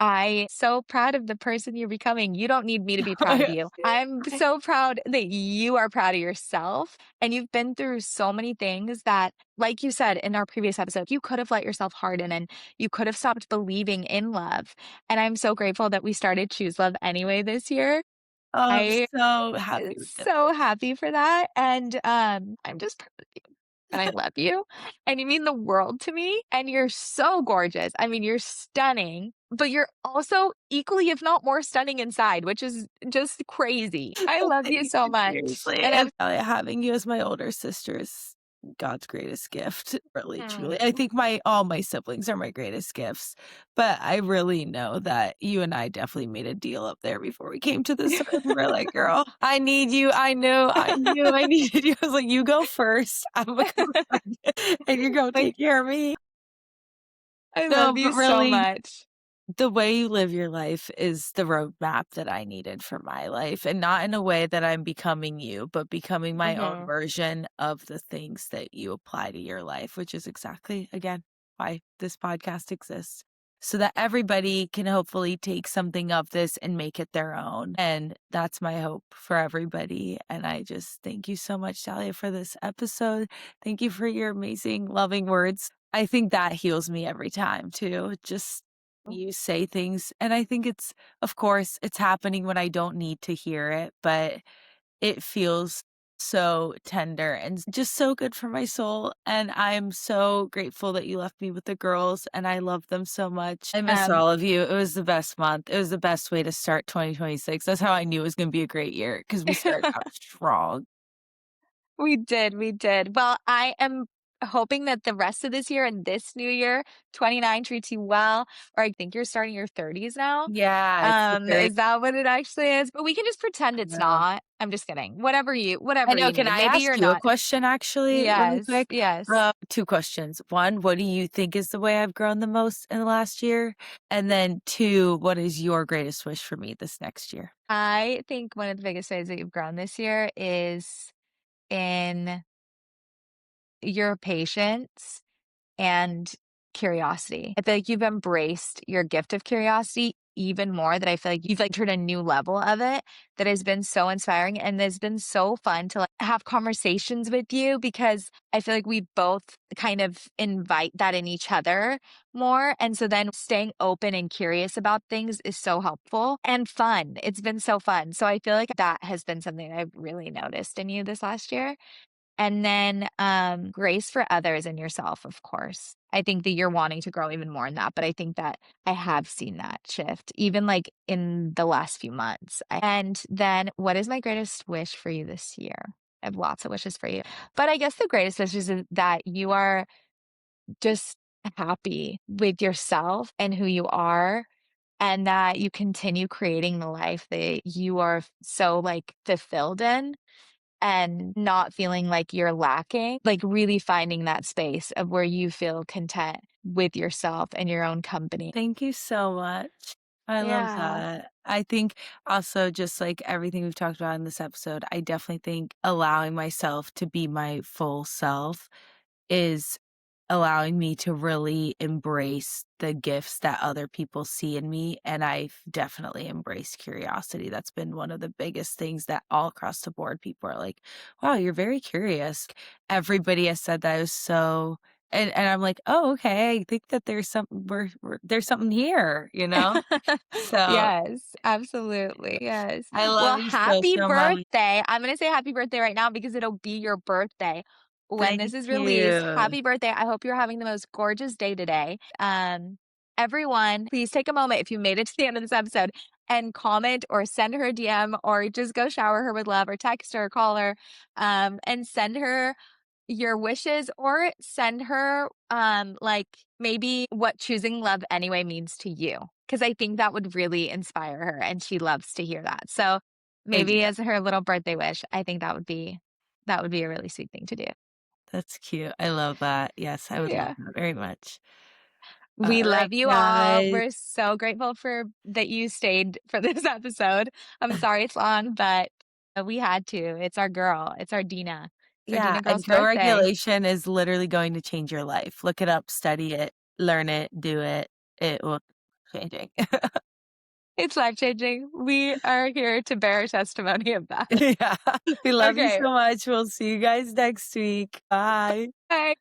Speaker 1: I so proud of the person you're becoming. You don't need me to be proud of you. I'm so proud that you are proud of yourself, and you've been through so many things that, like you said in our previous episode, you could have let yourself harden and you could have stopped believing in love. And I'm so grateful that we started Choose Love anyway this year.
Speaker 2: Oh, I'm
Speaker 1: I
Speaker 2: so happy we did
Speaker 1: so
Speaker 2: this.
Speaker 1: happy for that, and, I'm just proud of you, and I love you, and you mean the world to me, and you're so gorgeous. I mean, you're stunning, but you're also equally, if not more stunning inside, which is just crazy. I
Speaker 2: Oh,
Speaker 1: love you
Speaker 2: thank
Speaker 1: so
Speaker 2: you,
Speaker 1: much,
Speaker 2: seriously,
Speaker 1: and
Speaker 2: and
Speaker 1: I'm
Speaker 2: having you as my older sister is God's greatest gift, really, truly. I
Speaker 1: Mm.
Speaker 2: think all my siblings are my greatest gifts, but I really know that you and I definitely made a deal up there before we came to this earth. We were like, "Girl, I need you. I knew I needed you." I was like, "You go first. I'm gonna go second, and you're gonna
Speaker 1: Like,
Speaker 2: take care of me."
Speaker 1: I
Speaker 2: No,
Speaker 1: love you
Speaker 2: but
Speaker 1: so
Speaker 2: really
Speaker 1: much.
Speaker 2: the way you live your life is the roadmap that I needed for my life, and not in a way that I'm becoming you, but becoming my own
Speaker 1: Mhm.
Speaker 2: version of the things that you apply to your life, which is exactly, again, why this podcast exists. So that everybody can hopefully take something of this and make it their own. And that's my hope for everybody. And I just thank you so much, Dahlia, for this episode. Thank you for your amazing, loving words. I think that heals me every time too. Just you say things, and I think of course, it's happening when I don't need to hear it, but it feels so tender and just so good for my soul, and I'm so grateful that you left me with the girls, and I love them so much. I miss
Speaker 1: Um,
Speaker 2: all of you. It was the best month. It was the best way to start 2026. That's how I knew it was gonna be a great year because we started out strong.
Speaker 1: We did, we did. Well, I am hoping that the rest of this year and this new year, 29 treats you well, or I think you're starting your 30s now.
Speaker 2: Yeah, it's the very
Speaker 1: Is that what it actually is? But we can just pretend
Speaker 2: I
Speaker 1: it's
Speaker 2: know.
Speaker 1: not. I'm just kidding.
Speaker 2: I
Speaker 1: Whatever
Speaker 2: know,
Speaker 1: you
Speaker 2: can
Speaker 1: need.
Speaker 2: I
Speaker 1: Maybe
Speaker 2: ask
Speaker 1: you're
Speaker 2: you a
Speaker 1: not.
Speaker 2: question actually really
Speaker 1: Yes,
Speaker 2: quick?
Speaker 1: yes.
Speaker 2: 2 questions. 1, what do you think is the way I've grown the most in the last year? And then 2, what is your greatest wish for me this next year?
Speaker 1: I think one of the biggest ways that you've grown this year is in your patience and curiosity. I feel like you've embraced your gift of curiosity even more, that I feel like you've, like, turned a new level of it that has been so inspiring, and it's been so fun to, like, have conversations with you, because I feel like we both kind of invite that in each other more, and so then staying open and curious about things is so helpful and fun. It's been so fun. So I feel like that has been something I've really noticed in you this last year. And then, grace for others and yourself, of course. I think that you're wanting to grow even more in that, but I think that I have seen that shift even, like, in the last few months. And then what is my greatest wish for you this year? I have lots of wishes for you, but I guess the greatest wish is that you are just happy with yourself and who you are, and that you continue creating the life that you are so, like, fulfilled in, and not feeling like you're lacking, like really finding that space of where you feel content with yourself and your own company.
Speaker 2: Thank you so much. I love
Speaker 1: Yeah.
Speaker 2: that. I think also just like everything we've talked about in this episode, I definitely think allowing myself to be my full self is allowing me to really embrace the gifts that other people see in me, and I've definitely embraced curiosity. That's been one of the biggest things that all across the board people are like, "Wow, you're very curious." Everybody has said that. I was so and I'm like, "Oh, okay. I think that there's some we're there's something here," you know? So,
Speaker 1: Yes, absolutely, yes.
Speaker 2: I love
Speaker 1: Well,
Speaker 2: you so,
Speaker 1: happy
Speaker 2: so much.
Speaker 1: birthday. I'm gonna say happy birthday right now because it'll be your birthday when
Speaker 2: Thank
Speaker 1: this is released.
Speaker 2: you.
Speaker 1: Happy birthday. I hope you're having the most gorgeous day today. Everyone, please take a moment if you made it to the end of this episode and comment or send her a DM or just go shower her with love or text her or call her, and send her your wishes, or send her, like, maybe what choosing love anyway means to you, because I think that would really inspire her, and she loves to hear that. So, maybe
Speaker 2: Yeah,
Speaker 1: as her little birthday wish, I think that would be a really sweet thing to do.
Speaker 2: that's cute. I love that. Yes, I would love
Speaker 1: Yeah.
Speaker 2: that very much.
Speaker 1: We
Speaker 2: Alright,
Speaker 1: love you all.
Speaker 2: guys.
Speaker 1: We're so grateful for that you stayed for this episode. I'm sorry it's long, but we had to. It's our girl. It's our Dina. It's our
Speaker 2: Yeah,
Speaker 1: Dina
Speaker 2: and
Speaker 1: girl's birthday.
Speaker 2: co-regulation is literally going to change your life. Look it up, study it, learn it, do it. It will changing.
Speaker 1: It's life-changing. We are here to bear testimony of that.
Speaker 2: Yeah. We love you
Speaker 1: Okay,
Speaker 2: so much. We'll see you guys next week. Bye.
Speaker 1: bye.